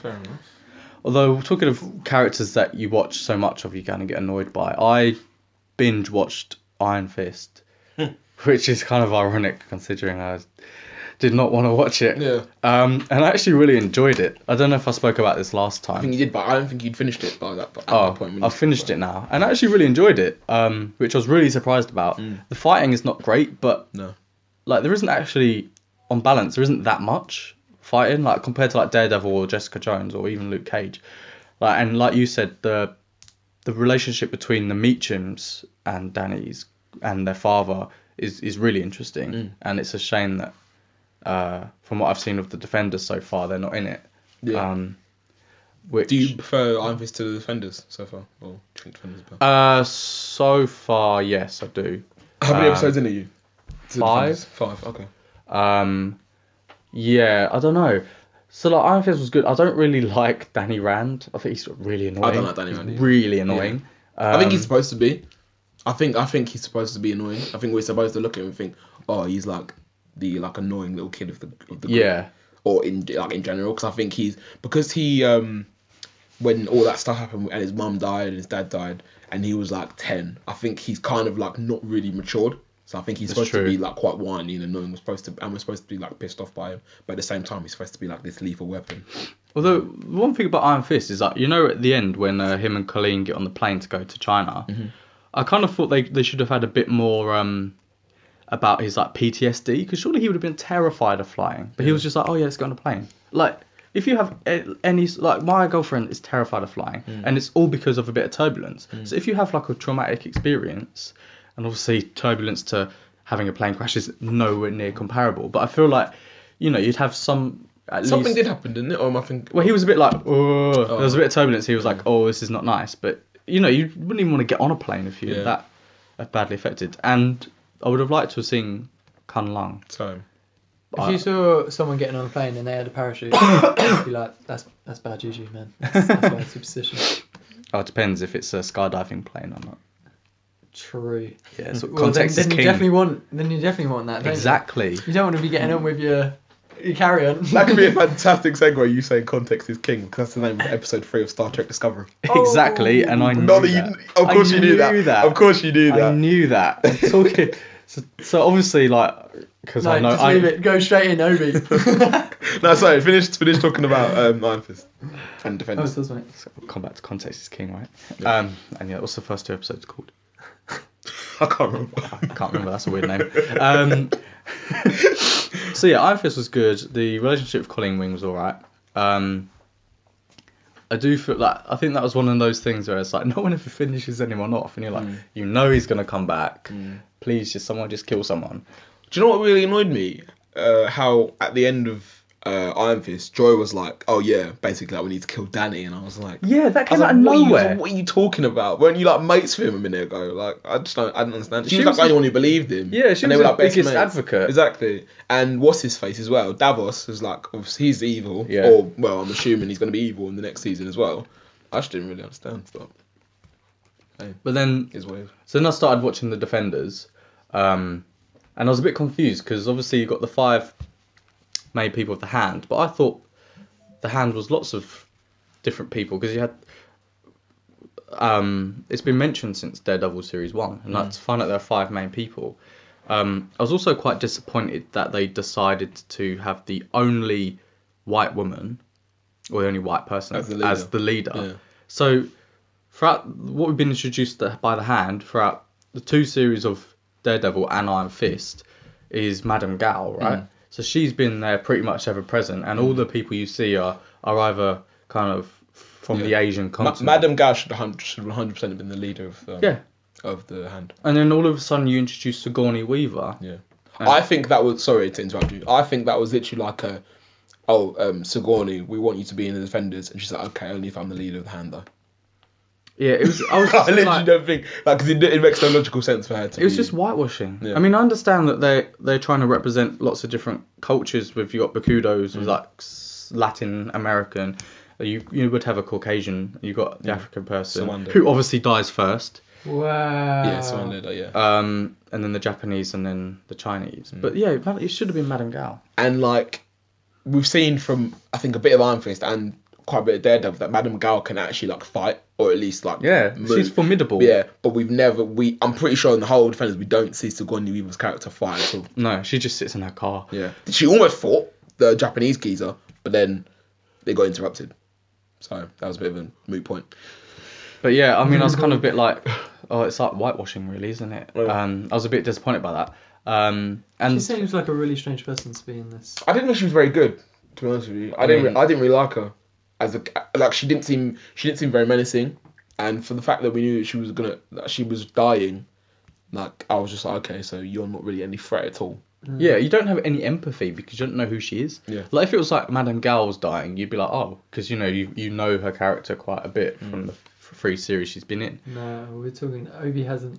Fair enough. Although, talking of characters that you watch so much of, you kind of get annoyed by. I binge watched Iron Fist, which is kind of ironic considering I did not want to watch it. Yeah. And I actually really enjoyed it. I don't know if I spoke about this last time. I think you did, but I don't think you'd finished it by that point. I've finished it now, and I actually really enjoyed it, which I was really surprised about. The fighting is not great, but No. like there isn't actually, on balance, there isn't that much fighting, like compared to like Daredevil or Jessica Jones or even Luke Cage. Like, and like you said, the relationship between the Meachams and Danny's and their father is really interesting, and it's a shame that from what I've seen of the Defenders so far, they're not in it. Yeah. Which, Do you prefer Iron Fist to the Defenders so far, or do you think Defenders are better? So far, yes, I do. How many episodes in are you? 5. 5. Okay. Yeah, I don't know. So like Iron Fist was good. I don't really like Danny Rand. I think he's really annoying. I don't like Danny Rand either. Really annoying. Yeah. I think he's supposed to be. I think he's supposed to be annoying. I think we're supposed to look at him and think, oh, he's like the annoying little kid of the group. Yeah. Or in general, because I think he when all that stuff happened and his mum died and his dad died and he was like 10, I think he's kind of like not really matured. So I think he's supposed to be like quite whiny and annoying. We're supposed to be like pissed off by him, but at the same time he's supposed to be like this lethal weapon. Although one thing about Iron Fist is that, you know, at the end when him and Colleen get on the plane to go to China, I kind of thought they should have had a bit more about his like PTSD, because surely he would have been terrified of flying, but he was just like, oh yeah, let's go on a plane. Like, if you have any, like, my girlfriend is terrified of flying, and it's all because of a bit of turbulence. So if you have like a traumatic experience, and obviously turbulence to having a plane crash is nowhere near comparable, but I feel like, you know, you'd have some Something did happen, didn't it? Or am I thinking? Well, he was a bit like, oh, there was a bit of turbulence. He was like, oh, this is not nice. But, you know, you wouldn't even want to get on a plane if you were that badly affected. And I would have liked to have seen Kun Lung. So, if you saw someone getting on a plane and they had a parachute, you'd be like, that's bad juju, man. That's bad superstition. Oh, it depends if it's a skydiving plane or not. True. Yeah, so Well, context then is king. you definitely want that, don't Exactly. you? You don't want to be getting on with your carry-on. that could be a fantastic segue, you saying context is king, because that's the name of episode 3 of Star Trek Discovery. Exactly, and I knew Not that that. you, of course you knew that. Of course you knew that. I knew that. I'm talking. So obviously, like, because I know. Just leave it. Go straight in, Obi. No, sorry. Finish talking about Iron Fist and Defenders. Oh, it does, mate. We'll come back to context is king, right? Yeah. And yeah, what's the first 2 episodes called? I can't remember. I can't remember. That's a weird name. So yeah, Iron Fist was good. The relationship with Colleen Wing was alright. I do feel like, I think that was one of those things where it's like no one ever finishes anyone off, and you're like, you know he's gonna come back. Please, someone just kill someone. Do you know what really annoyed me? How at the end of Iron Fist, Joy was like, "Oh yeah, basically like we need to kill Danny," and I was like, "Yeah, that came out of nowhere." What are you talking about? Weren't you like mates with him a minute ago? Like I don't understand. She was like the only one who believed him. Yeah, she was the biggest advocate. Exactly. And what's his face as well? Davos is like, obviously he's evil. Yeah. Or well, I'm assuming he's going to be evil in the next season as well. I just didn't really understand, but. Hey, but then, is weird. So then I started watching the Defenders, and I was a bit confused because obviously you've got the 5 main people of the Hand, but I thought the Hand was lots of different people because you had. It's been mentioned since Daredevil series 1, and to find out there are 5 main people. I was also quite disappointed that they decided to have the only white woman, or the only white person, as the leader. Yeah. So, throughout what we've been introduced by the Hand, throughout the 2 series of Daredevil and Iron Fist, is Madame Gao, right? So she's been there pretty much ever present, and all the people you see are either kind of from the Asian continent. Madame Gao should 100% have been the leader of the Hand. And then all of a sudden you introduce Sigourney Weaver. Yeah. I think that was, sorry to interrupt you, I think that was literally like Sigourney, we want you to be in the Defenders, and she's like, okay, only if I'm the leader of the hand though. Yeah, it was. I was I just literally like, don't think because it makes no logical sense for her to. it was just whitewashing. Yeah. I mean, I understand that they're trying to represent lots of different cultures. With you got Bakudos, who's like Latin American. You would have a Caucasian. You got the African person Swanda. who obviously dies first. Wow. Yeah, Swanda, yeah. And then the Japanese, and then the Chinese. But yeah, it should have been Madame Gao. And like we've seen from I think a bit of Iron Fist and quite a bit of Daredevil that Madame Gao can actually like fight or at least like move. She's formidable. Yeah, but I'm pretty sure in the whole Defenders we don't see Sigourney Weaver's character fight at all. No, she just sits in her car. Yeah, she almost fought the Japanese geezer, but then they got interrupted. So that was a bit of a moot point. But yeah, I mean, I was kind of a bit like, oh, it's like whitewashing, really, isn't it? Yeah. I was a bit disappointed by that. And She seems like a really strange person to be in this. I didn't think she was very good, to be honest with you. I didn't really like her she didn't seem very menacing, and for the fact that we knew that she was dying, like I was just like, okay, so you're not really any threat at all. yeah, you don't have any empathy because you don't know who she is. Yeah. Like if it was like Madame Gao was dying, you'd be like, oh, because you know her character quite a bit from the free series she's been in. No, we're talking. Obi hasn't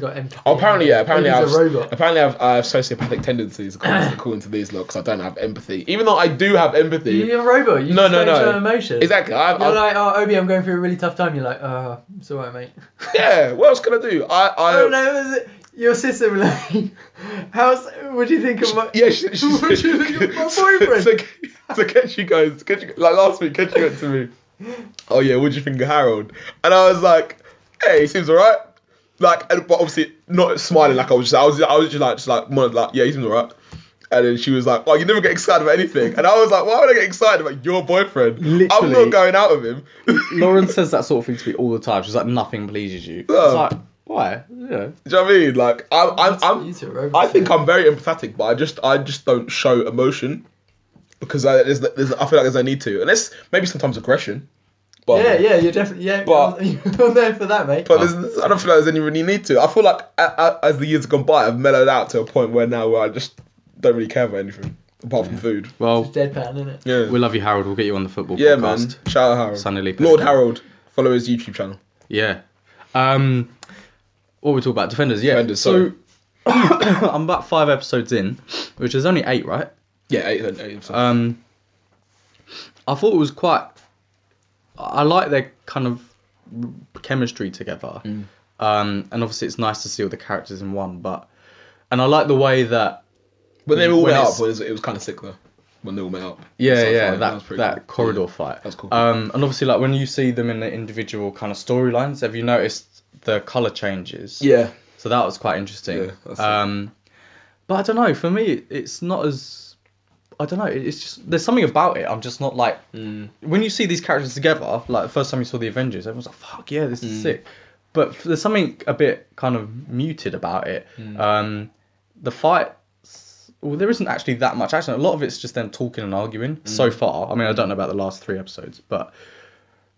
got empathy. Oh, apparently, yeah. Apparently, Obi's a robot. I have sociopathic tendencies according to these lot because I don't have empathy. Even though I do have empathy. You're a robot. You No. don't show emotion. Exactly. You're like, oh, Obi, I'm going through a really tough time. You're like, oh, it's alright, mate. Yeah. What else can I do? Oh no, is it your sister? Like, what do you think of my? Yeah. What do you think of my boyfriend? So Ketchy goes. Like last week, Ketchy went to me. Oh yeah, what do you think of Harold? And I was like, hey, he seems alright. Like, but obviously not smiling like I was just like, yeah, he seems alright. And then she was like, oh, you never get excited about anything. And I was like, why would I get excited about your boyfriend? Literally. I'm not going out with him. Lauren says that sort of thing to me all the time. She's like, nothing pleases you. Oh. It's like, why? Yeah. Do you know what I mean? Like, I think I'm very empathetic, but I just don't show emotion because I feel like there's no need to, unless maybe sometimes aggression. But, Yeah, you're definitely you're there for that, mate. But I don't feel like there's any really need to. I feel like as the years have gone by, I've mellowed out to a point where I just don't really care about anything apart from food. Well, It's deadpan, isn't it? Yeah, we love you, Harold. We'll get you on the football yeah, podcast. man. Shout out Harold. Sunny Lee Lord Pelican. Harold. Follow his YouTube channel. Yeah. What we talk about? Defenders. Yeah. Defenders, So I'm about 5 episodes in, which is only 8, right? Yeah, 8. I thought it was quite. I like their kind of chemistry together, and obviously it's nice to see all the characters in one. And I like the way that when they all when met it's- up, it was kind of sick though. When they all met up. yeah, That was pretty that cool. corridor Yeah, fight. That's cool. And obviously, like when you see them in the individual kind of storylines, have you noticed the color changes? Yeah. So that was quite interesting. Yeah, that's But I don't know. For me, it's not as. I don't know. It's just there's something about it. I'm just not like when you see these characters together. Like the first time you saw the Avengers, everyone's like, "Fuck yeah, this is sick." But there's something a bit kind of muted about it. The fight. Well, there isn't actually that much action. A lot of it's just them talking and arguing so far. I mean, I don't know about the last 3 episodes, but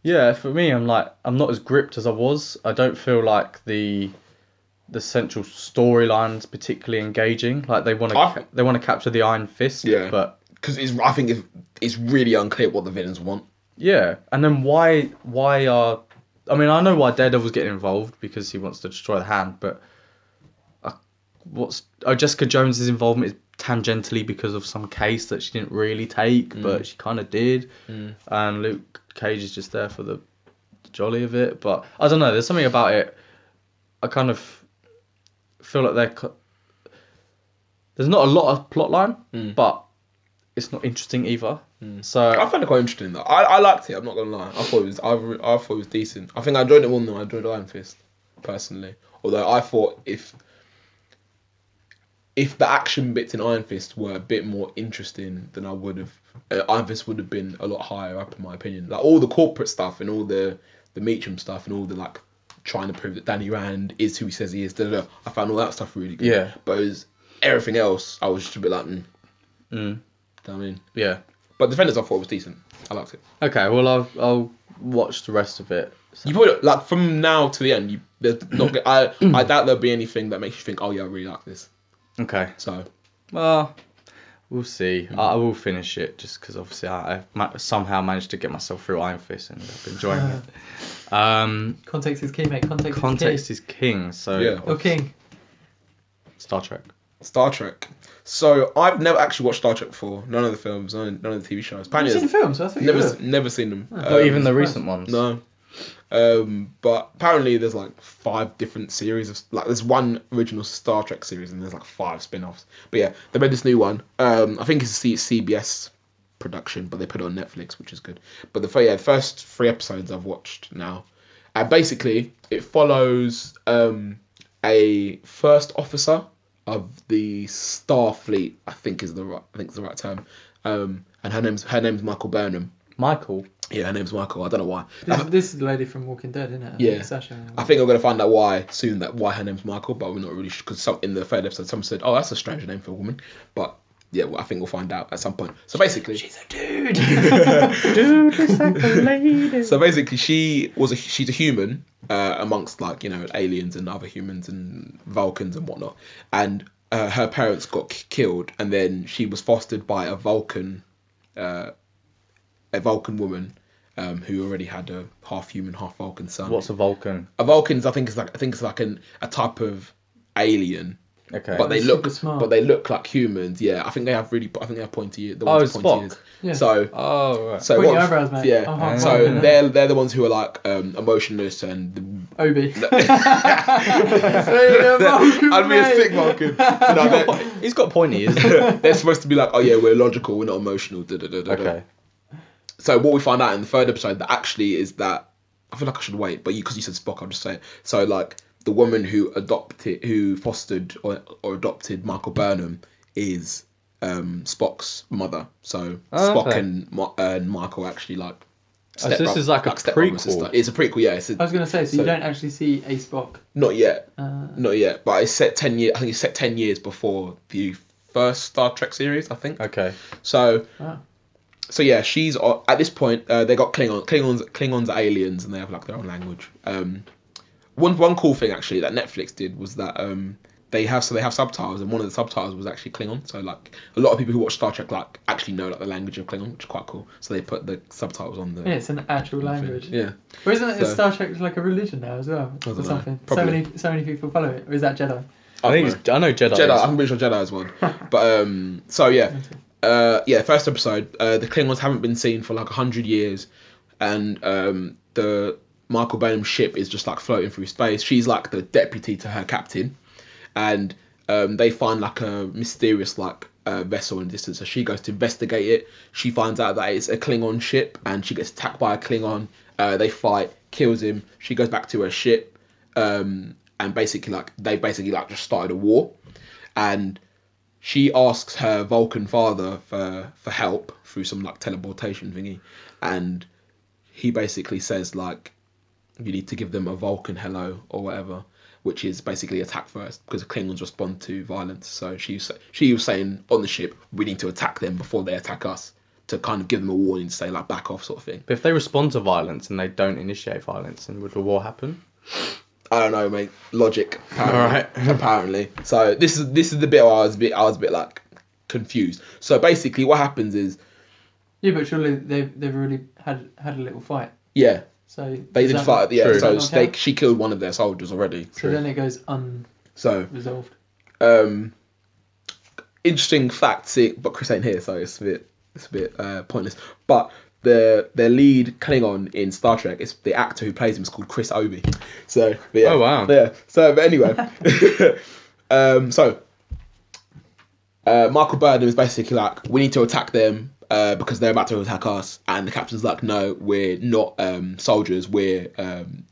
yeah, for me, I'm not as gripped as I was. I don't feel like the central storyline's particularly engaging. Like they want to capture the Iron Fist. Yeah. But because I think it's really unclear what the villains want. yeah, and then why are? I mean, I know why Daredevil's getting involved because he wants to destroy the Hand, but Jessica Jones's involvement is tangentially because of some case that she didn't really take, but she kind of did. And Luke Cage is just there for the jolly of it. But I don't know. There's something about it. I kind of feel like there's not a lot of plot line, but it's not interesting either. So I found it quite interesting though. I liked it. I'm not gonna lie. I thought it was decent. I think I enjoyed it more than I enjoyed Iron Fist personally. Although I thought if the action bits in Iron Fist were a bit more interesting than I would have, Iron Fist would have been a lot higher up in my opinion. Like all the corporate stuff and all the Meacham stuff and all the like trying to prove that Danny Rand is who he says he is. I found all that stuff really good. Yeah. But it was everything else, I was just a bit like, Do you know what I mean? yeah. But Defenders, I thought was decent. I liked it. Okay. Well, I'll watch the rest of it. You probably like from now to the end. There's not. I doubt there'll be anything that makes you think, oh yeah, I really like this. Okay. So. Well, We'll see. I will finish it just because obviously I've somehow managed to get myself through Iron Fist and I've been enjoying it. Context is key, mate. Context is king. So Yeah. Or king. Star Trek. Star Trek. So I've never actually watched Star Trek before. None of the films, none of the TV shows. Have you seen the films? I thought you would. Never seen them. Not even the recent ones. No. But apparently there's like 5 different series of there's one original Star Trek series and there's like 5 spin-offs. But yeah, they made this new one. I think it's a CBS production, but they put it on Netflix, which is good. But the first 3 episodes I've watched now, and basically it follows a first officer of the Starfleet, I think is the right term. And her name's Michael Burnham. Michael. Yeah, her name's Michael. I don't know why. This is the lady from Walking Dead, isn't it? Yeah. Sasha. I think I'm going to find out why her name's Michael, but we're not really sure, because in the 3rd episode someone said, oh, that's a strange name for a woman. But yeah, well, I think we'll find out at some point. So basically... She's a dude! Dude, it's like a lady. So basically she's a human amongst aliens and other humans and Vulcans and whatnot. And her parents got killed, and then she was fostered by a Vulcan woman who already had a half human, half Vulcan son. What's a Vulcan? A Vulcan's I think it's like a type of alien. Okay. But they Super smart. look like humans. Yeah, I think they have pointy ears. The Oh, ones with pointy Spock. ears. Yeah. So Oh, right. Pointy eyebrows, mate. Yeah. Oh, So right. they're the ones who are like emotionless and Obi. I'd be a sick Vulcan. No, He's got pointy ears. they're supposed to be like, oh yeah, we're logical, we're not emotional. Okay. So what we find out in the 3rd episode that actually is that I feel like I should wait, but because you said Spock, I'll just say it. So like the woman who fostered or adopted Michael Burnham is Spock's mother. So Spock okay. and Michael actually like. So this is like a stepbrother and prequel. sister. It's a prequel, yeah. I was going to say, so you don't actually see a Spock. Not yet. Uh, Not yet, but it's set 10 years. I think it's set 10 years before the first Star Trek series, I think. Okay. So, wow. so yeah, she's at this point. They got Klingons are aliens, and they have like their own language. One cool thing actually that Netflix did was that they have subtitles, and one of the subtitles was actually Klingon. So like a lot of people who watch Star Trek like actually know like the language of Klingon, which is quite cool. So they put the subtitles on the. Yeah, it's an actual language. Yeah. Or isn't it So- Star Trek like a religion now as well? I don't Or know. something? Probably. So many people follow it. Or is that Jedi? I know Jedi. Jedi. I'm pretty sure Jedi is one. But so yeah. First episode, the Klingons haven't been seen for like 100 years, and the Michael Burnham ship is just like floating through space. She's like the deputy to her captain, and they find like a mysterious vessel in the distance. So she goes to investigate it. She finds out that it's a Klingon ship, and she gets attacked by a Klingon. They fight, kills him. She goes back to her ship, and basically they just started a war, and she asks her Vulcan father for help through some like teleportation thingy, and he basically says like, you need to give them a Vulcan hello or whatever, which is basically attack first, because Klingons respond to violence. So she was saying on the ship, we need to attack them before they attack us, to kind of give them a warning to say like back off sort of thing. But if they respond to violence and they don't initiate violence, then would the war happen? I don't know, mate. Logic. Apparently. Alright. Apparently. So this is the bit where I was a bit like confused. So basically, what happens is, Yeah, but surely they've already had a little fight. yeah, So they did fight. Yeah, True. so Okay. she killed one of their soldiers already. So then it goes So unresolved. interesting fact. See, but Chris ain't here, so it's a bit pointless. But their lead Klingon in Star Trek is the actor who plays him is called Chris Obi. So but yeah, Oh, wow. Yeah. So but anyway, Michael Burnham is basically like, we need to attack them because they're about to attack us, and the captain's like, no, we're not soldiers, we're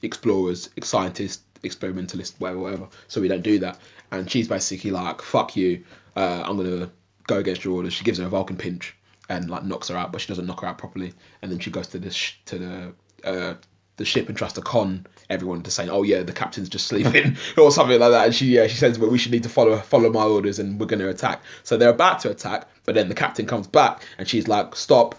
explorers, scientists, experimentalists, whatever. So we don't do that. And she's basically like, fuck you, I'm gonna go against your orders. She gives her a Vulcan pinch and like knocks her out, but she doesn't knock her out properly. And then she goes to the ship and tries to con everyone to say, oh yeah, the captain's just sleeping or something like that. And she says, well, we should need to follow my orders and we're going to attack. So they're about to attack, but then the captain comes back and she's like, stop.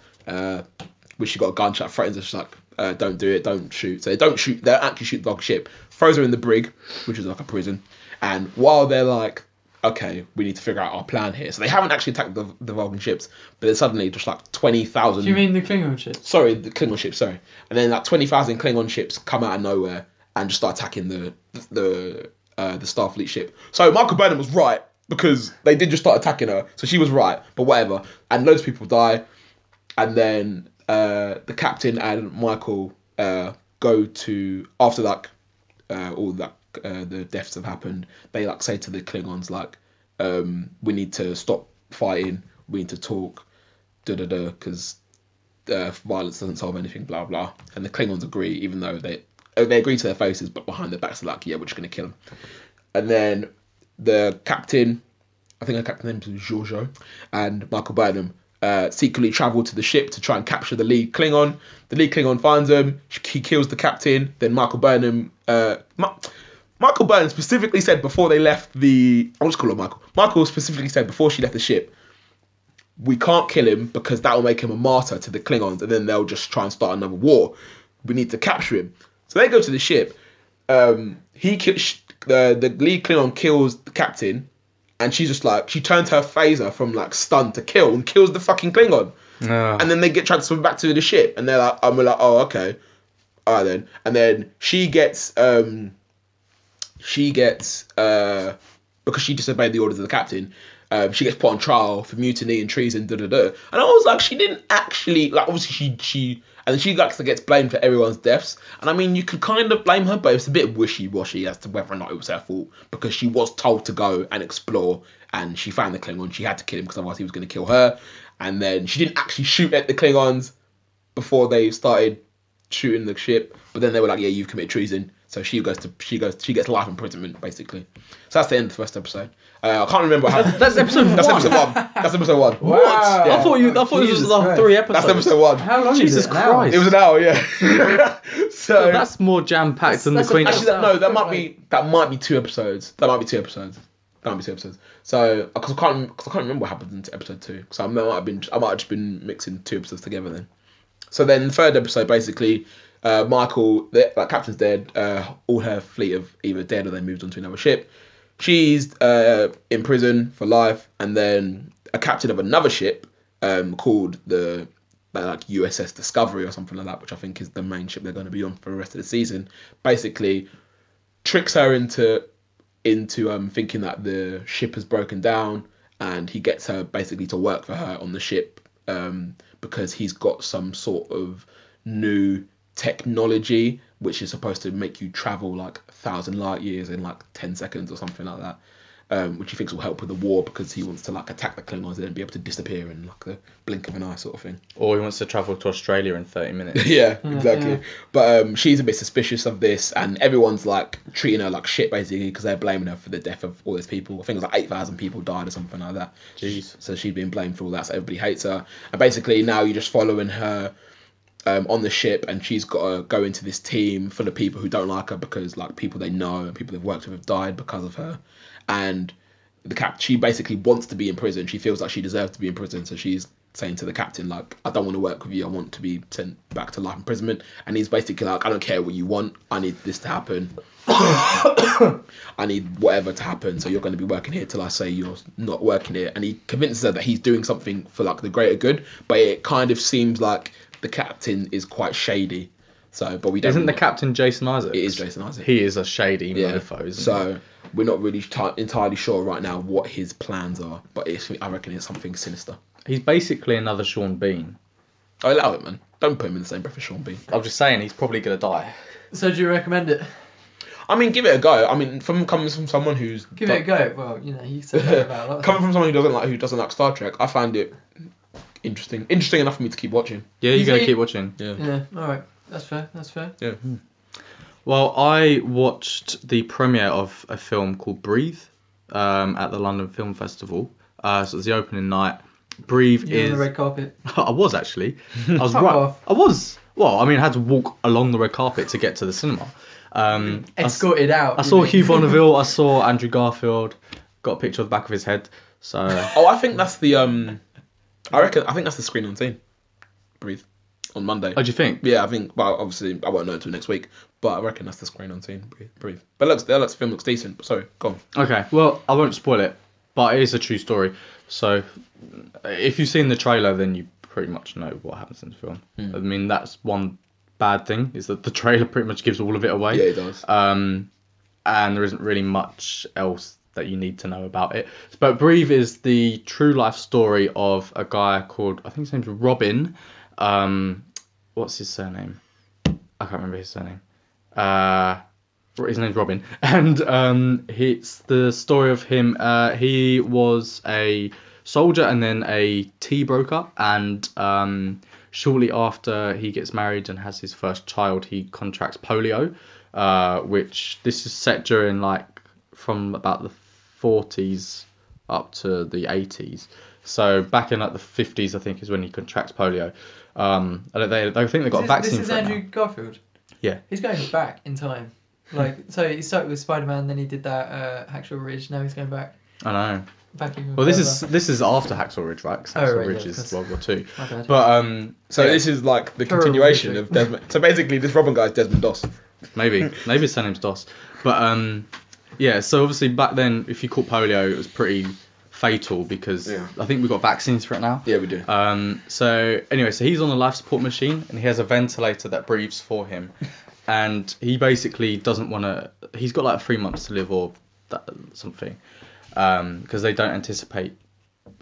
Which she got a gunshot, threatens her. She's like, don't do it, don't shoot. So they don't actually shoot the ship, throws her in the brig, which is like a prison. And while they're like okay, we need to figure out our plan here. So they haven't actually attacked the Vulcan ships, but then suddenly just like 20,000. Do you mean the Klingon ships? Sorry, the Klingon ships. Sorry, and then like 20,000 Klingon ships come out of nowhere and just start attacking the Starfleet ship. So Michael Burnham was right because they did just start attacking her. So she was right, but whatever. And loads of people die, and then the captain and Michael go to after like all that. The deaths have happened, they like say to the Klingons like we need to stop fighting, we need to talk because violence doesn't solve anything, blah blah, and the Klingons agree, even though they agree to their faces, but behind their backs they're like, yeah, we're just gonna kill them. And then the captain, I think the captain's name is Giorgio, and Michael Burnham secretly travel to the ship to try and capture the lead Klingon. The lead Klingon finds them, he kills the captain, then Michael Burnham specifically said before they left I'll just call her Michael. Michael specifically said before she left the ship, we can't kill him because that will make him a martyr to the Klingons and then they'll just try and start another war. We need to capture him. So they go to the ship. The lead Klingon kills the captain and she's just like, she turns her phaser from like stun to kill and kills the fucking Klingon. And then they get transferred back to the ship and they're like, we're like, oh, okay. All right then. And then she gets because she disobeyed the orders of the captain, she gets put on trial for mutiny and treason, And I was like, she didn't actually, like, obviously she gets blamed for everyone's deaths. And I mean, you could kind of blame her, but it's a bit wishy-washy as to whether or not it was her fault, because she was told to go and explore, and she found the Klingon. She had to kill him because otherwise he was going to kill her. And then she didn't actually shoot at the Klingons before they started shooting the ship, but then they were like, yeah, you've committed treason. So she gets life imprisonment, basically. So that's the end of the first episode. I can't remember how. That's episode one. That's episode one. Wow. Yeah. I thought it was like 3 episodes. That's episode one. How long Jesus is it? An hour? Christ. It was an hour, yeah. So that's more jam packed than the that's Queen. a- actually, that might be 2 episodes. That might be 2 episodes. So because I can't remember what happened in episode 2. So I might have just been mixing 2 episodes together then. So then the third episode, basically, Michael, captain's dead. All her fleet have either dead or they moved on to another ship. She's in prison for life, and then a captain of another ship called the USS Discovery or something like that, which I think is the main ship they're going to be on for the rest of the season, basically tricks her into thinking that the ship has broken down, and he gets her basically to work for her on the ship because he's got some sort of new technology which is supposed to make you travel like 1,000 light years in like 10 seconds or something like that, which he thinks will help with the war because he wants to like attack the Klingons and then be able to disappear in like the blink of an eye sort of thing. Or he wants to travel to Australia in 30 minutes. Yeah, exactly. Yeah. But she's a bit suspicious of this, and everyone's like treating her like shit basically because they're blaming her for the death of all these people. I think it was like 8,000 people died or something like that. Jeez. So she's been blamed for all that, so everybody hates her. And basically now you're just following her on the ship, and she's got to go into this team full of people who don't like her because like people they know and people they've worked with have died because of her. And she basically wants to be in prison. She feels like she deserves to be in prison, so she's saying to the captain like, I don't want to work with you, I want to be sent back to life imprisonment. And he's basically like, I don't care what you want, I need this to happen. I need whatever to happen, so you're going to be working here till I say you're not working here. And he convinces her that he's doing something for like the greater good, but it kind of seems like the captain is quite shady. So, but we don't. Isn't the captain Jason Isaacs? It is Jason Isaacs. He is a shady mofo, isn't so we're not really entirely sure right now what his plans are, but I reckon it's something sinister. he? He's basically another Sean Bean. I allow it, man. Don't put him in the same breath as Sean Bean. I'm just saying he's probably gonna die. So do you recommend it? I mean, give it a go. I mean, coming from someone who's Give it a go. Well, you know, you said that about a lot of coming things. from someone who doesn't like Star Trek, I found it interesting enough for me to keep watching. Yeah, you're gonna keep watching. Yeah, alright. That's fair. Yeah. Well, I watched the premiere of a film called Breathe at the London Film Festival. So it was the opening night. Breathe You're on is. the red carpet. I was actually. I was Fuck right. off. I was. Well, I mean, I had to walk along the red carpet to get to the cinema. Escorted out. I saw Hugh Bonneville. I saw Andrew Garfield. Got a picture of the back of his head. So. Oh, I think that's the I think that's the screen on scene. Breathe. On Monday. What do you think? Yeah, I think. Well, obviously, I won't know until next week, but I reckon that's the screen on scene. Breathe. But the film looks decent. Sorry, go on. Okay. Well, I won't spoil it. but it is a true story. So if you've seen the trailer, then you pretty much know what happens in the film. I mean, that's one bad thing, is that the trailer pretty much gives all of it away. Yeah, it does. And there isn't really much else that you need to know about it. But Breathe is the true life story of a guy called, I think his name's Robin. What's his surname? I can't remember his surname. His name's Robin. And it's the story of him. He was a soldier and then a tea broker. And shortly after he gets married and has his first child, he contracts polio. Which this is set during from about the 40s up to the 80s. So back in the 50s, I think, is when he contracts polio. I think they got a vaccine This is for it Andrew now. Garfield. Yeah. He's going back in time. So he started with Spider-Man, then he did that Hacksaw Ridge. Now he's going back. I know. Back even Well, further. this is after Hacksaw Ridge, right? 'Cause Hacksaw Ridge is World War II. My bad. But So this is like the continuation of Desmond. So basically, this Robin guy is Desmond Doss. maybe his surname's Doss. But yeah. So obviously back then, if you caught polio, it was pretty fatal because I think we've got vaccines for it now. Yeah, we do. So anyway, so he's on a life support machine and he has a ventilator that breathes for him, and he basically doesn't want to. He's got 3 months to live or something, because they don't anticipate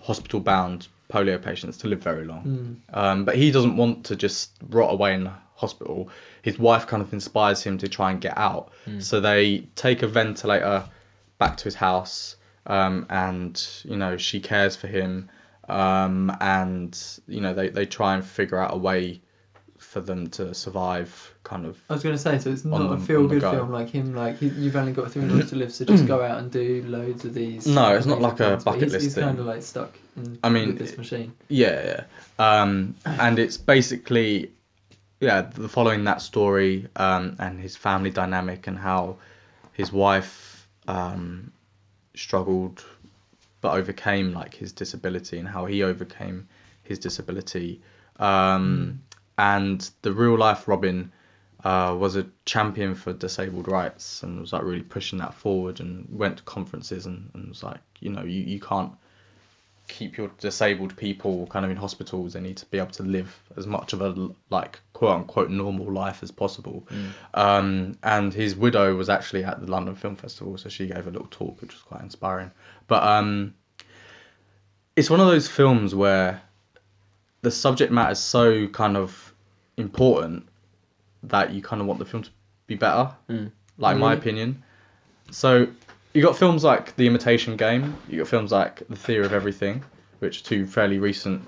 hospital-bound polio patients to live very long. But he doesn't want to just rot away in the hospital. His wife kind of inspires him to try and get out. So they take a ventilator back to his house. And she cares for him, and they try and figure out a way for them to survive. Kind of. I was going to say, so it's not a feel-good film like him. You've only got 3 months to live, so just go out and do loads of these. No, it's not like a bucket list He's thing. kind of stuck with this machine. Yeah. And it's basically following that story, and his family dynamic and how his wife struggled but overcame his disability and how he overcame his disability, and the real life Robin was a champion for disabled rights and was really pushing that forward and went to conferences and was you can't keep your disabled people kind of in hospitals. They need to be able to live as much of a quote unquote normal life as possible. And his widow was actually at the London Film Festival, so she gave a little talk which was quite inspiring. But it's one of those films where the subject matter is so kind of important that you kind of want the film to be better, in my opinion. So you got films like The Imitation Game, you got films like The Theory of Everything, which are two fairly recent,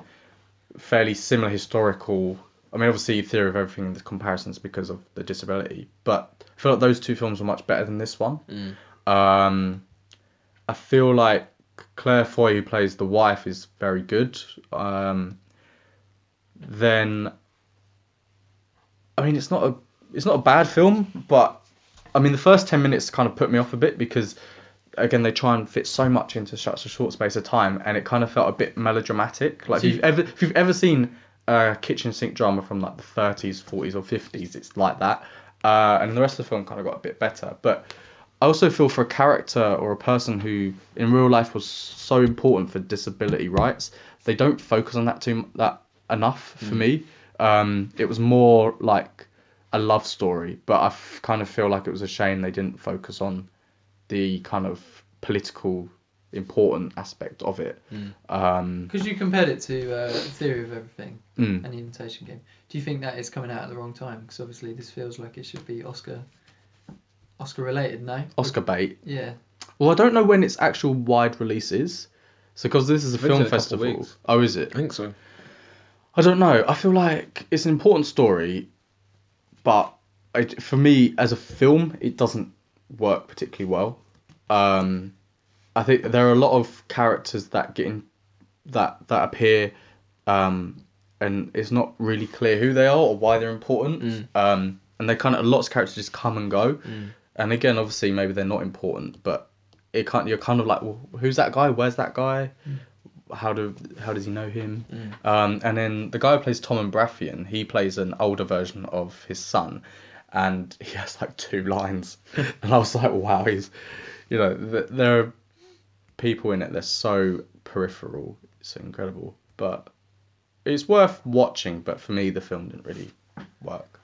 fairly similar historical. I mean, obviously Theory of Everything, the comparisons because of the disability, but I feel like those two films were much better than this one. I feel like Claire Foy, who plays the wife, is very good. Then, I mean, it's not a bad film, but I mean, the first 10 minutes kind of put me off a bit because, again, they try and fit so much into such a short space of time, and it kind of felt a bit melodramatic. If you've ever seen a kitchen sink drama from the 30s, 40s, or 50s, it's like that. And the rest of the film kind of got a bit better. But I also feel for a character or a person who in real life was so important for disability rights, they don't focus on that enough for me. It was more like a love story, but I kind of feel like it was a shame they didn't focus on the kind of political important aspect of it. Because you compared it to Theory of Everything Mm. and The Imitation Game. Do you think that is coming out at the wrong time? Because obviously this feels like it should be Oscar related, no? Oscar bait. Yeah. Well, I don't know when its actual wide release is. So because this is a I think film it's in a couple festival. weeks. Oh, is it? I think so. I don't know. I feel like it's an important story, but for me as a film, it doesn't work particularly well. I think there are a lot of characters that get in that appear, and it's not really clear who they are or why they're important. And they lots of characters just come and go. And again, obviously, maybe they're not important, but you're kind of like, well, who's that guy? Where's that guy? How does he know him? And then the guy who plays Tom Baratheon, he plays an older version of his son, and he has 2 lines. And I was like, wow, he's, there are people in it, they're so peripheral. It's incredible, but it's worth watching. But for me, the film didn't really work.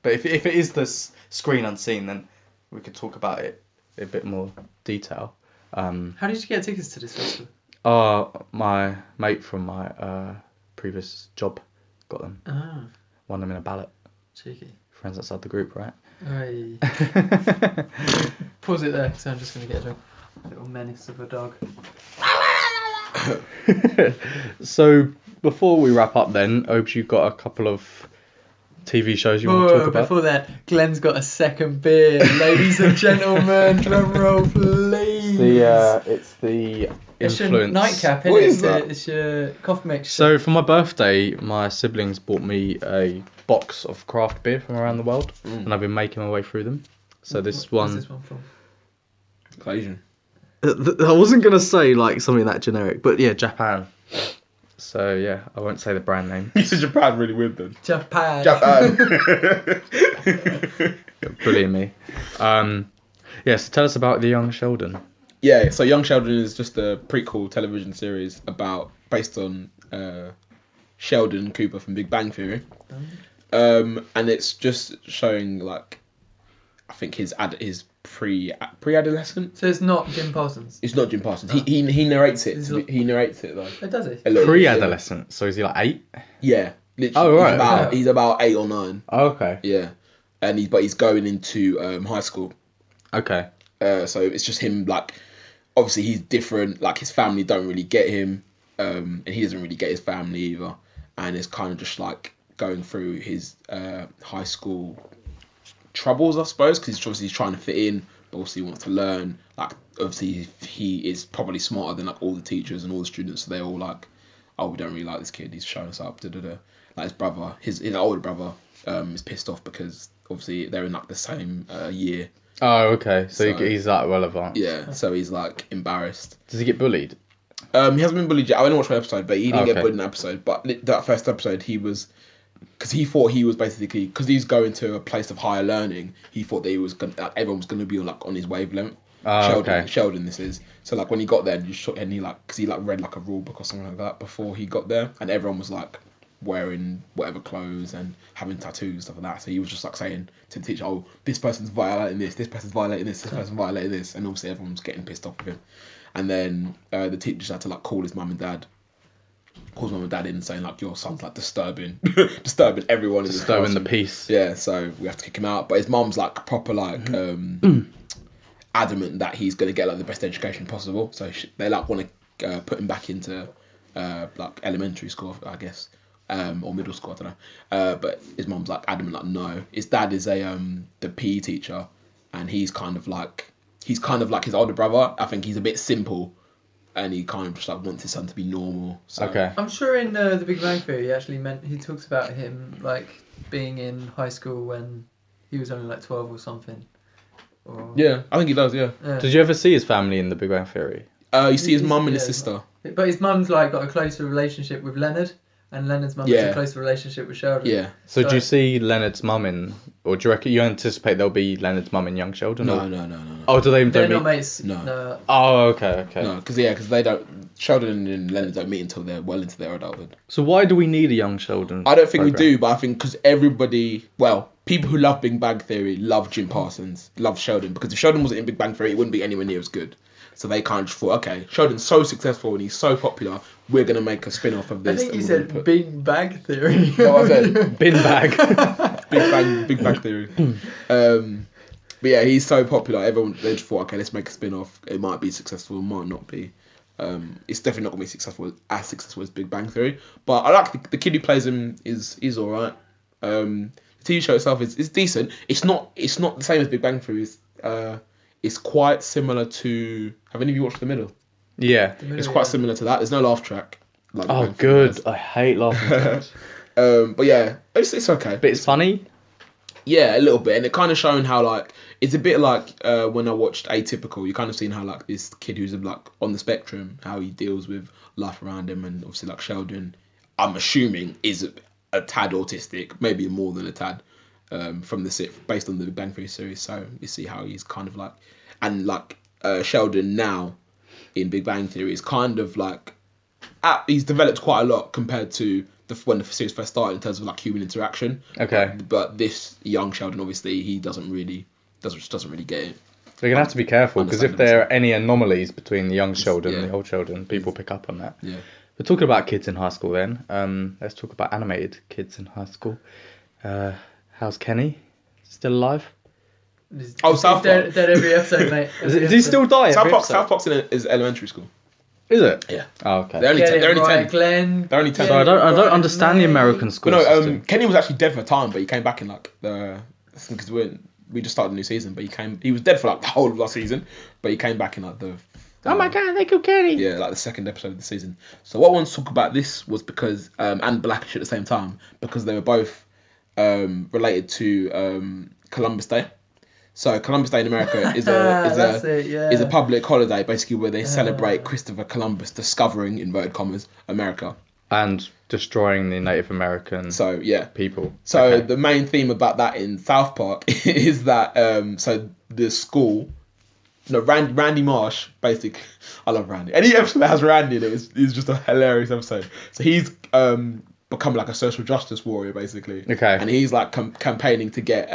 But if it is this screen unseen, then we could talk about it in a bit more detail. How did you get tickets to this festival? My mate from my previous job got them. Ah, Won them in a ballot. cheeky. Friends outside the group, right? Aye. Pause it there, so I'm just going to get a little menace of a dog. So before we wrap up, then, Obes, you've got a couple of TV shows you want to talk about. Before that, Glenn's got a second beer. Ladies and gentlemen, drum roll, please. It's the It's your influence. nightcap, What isn't is it? that? It's your coffee mixture. So for my birthday, my siblings bought me a box of craft beer from around the world, and I've been making my way through them. So What's one. this one from? Asian. I wasn't gonna say like something that generic, but yeah, Japan. So yeah, I won't say the brand name. You said Japan really weird then. Japan. Bullying me. Yeah, so tell us about the young Sheldon. Yeah, so Young Sheldon is just a prequel television series based on Sheldon Cooper from Big Bang Theory. And it's just showing like, I think his pre-adolescent. So it's not Jim Parsons. It's not Jim Parsons. He narrates it. Is He narrates it though. Oh, does he? A little bit, Pre-adolescent, so is he like 8? Yeah. Literally, Oh, right. He's about 8 or 9. Oh, okay. Yeah. And he's going into high school. Okay. So it's just him, like, obviously he's different, like his family don't really get him, and he doesn't really get his family either, and it's kind of just like going through his high school troubles, I suppose, because he's trying to fit in, but also he wants to learn. Like, obviously he is probably smarter than like all the teachers and all the students, so they're all like, oh, we don't really like this kid, he's showing us up, da-da-da. Like his brother, his older brother, is pissed off because obviously they're in like the same year. Oh, okay. So So- he's like well advanced. Yeah, so he's like embarrassed. Does he get bullied? He hasn't been bullied yet. I only watched one episode, but he didn't get Okay. bullied in an episode. But that first episode, he was, because he thought he was basically, because he's going to a place of higher learning. He thought that he was gonna, like, everyone was gonna be like on his wavelength. Okay. Sheldon, this is. So like when he got there, and he like, because he like read like a rule book or something like that before he got there, and everyone was like wearing whatever clothes and having tattoos, stuff like that. So he was just like saying to the teacher, oh, this person's violating this person's violating this person's violating this, and obviously everyone's getting pissed off with him. And then the teacher just had to like call his mum and dad. Calls mum and dad in saying like, your son's like disturbing everyone in the Disturbing the classroom. peace. Yeah, so we have to kick him out. But his mum's like proper like adamant that he's gonna get like the best education possible. So they like want to put him back into like elementary school, I guess, or middle school, I don't know. But his mum's like adamant like no. His dad is the PE teacher, and he's kind of like his older brother. I think he's a bit simple, and he kind of just like wants his son to be normal. So. Okay. I'm sure in the Big Bang Theory he talks about him like being in high school when he was only like 12 or something. Or, Yeah, I think he does. Yeah. Did you ever see his family in The Big Bang Theory? You see his mum and his Yeah. sister. But his mum's like got a closer relationship with Leonard, and Leonard's mum has Yeah. a closer relationship with Sheldon. Yeah. So do you see Leonard's mum in, or do you reckon you anticipate there'll be Leonard's mum in Young Sheldon? No, or- no. Oh, do they They're don't not meet? mates. No. Oh, okay. No, because they don't. Sheldon and Leonard don't meet until they're well into their adulthood. So why do we need a Young Sheldon? I don't think we program? do, but I think because people who love Big Bang Theory love Jim Parsons, love Sheldon, because if Sheldon wasn't in Big Bang Theory, it wouldn't be anywhere near as good. So they kind of just thought, okay, Sheldon's so successful and he's so popular, we're gonna make a spin-off of I this. think you and we're said gonna put Big Bang Theory. what I said? Bin bag. Big Bang Theory. But yeah, he's so popular. Everyone they just thought, okay, let's make a spin-off. It might be successful, it might not be. It's definitely not gonna be as successful as Big Bang Theory. But I like the kid who plays him is alright. The TV show itself is decent. It's not the same as Big Bang Theory. It's quite similar to. Have any of you watched The Middle? Yeah. It's quite similar to that. There's no laugh track. Like Big Oh, Bang Theory good. I hate laughing tracks. has. But yeah, it's okay. But it's funny. Yeah, a little bit, and it kind of showing how like it's a bit like when I watched Atypical. You kind of seen how like this kid who's like on the spectrum, how he deals with life around him, and obviously like Sheldon, I'm assuming is a tad autistic, maybe more than a tad, from based on the Big Bang Theory series. So you see how he's kind of like, and like Sheldon now in Big Bang Theory is kind of like he's developed quite a lot compared to when the series first started in terms of like human interaction. Okay. But this young Sheldon, obviously, he doesn't really get it. They're gonna have to be careful because if there are any anomalies between the young Sheldon Yeah. and the old Sheldon, people pick up on that. Yeah. We're talking about kids in high school then. Let's talk about animated kids in high school. How's Kenny? Still alive? South Park. Dead every episode, mate. Does he still die? South every Park. episode? South Park's is elementary school. Is it? Yeah. Oh, okay. They're only Get 10. it They're only right, 10. Glenn. They're only 10. Get So I it don't right, understand the mate. American school But no, system. Kenny was actually dead for a time, but he came back in like because we just started a new season, but he was dead for like the whole of last season, but he came back in like the Oh my god, they killed Kenny. yeah, like the second episode of the season. So what I want to talk about this was because and Blackish at the same time, because they were both related to Columbus Day. So Columbus Day in America is a public holiday basically where they celebrate Christopher Columbus discovering, inverted commas, America. And destroying the Native American So yeah, people. So Okay. the main theme about that in South Park is that so the school, no, Randy Marsh, basically, I love Randy. Any episode that has Randy in it is just a hilarious episode. So he's become like a social justice warrior basically. Okay. And he's like campaigning to get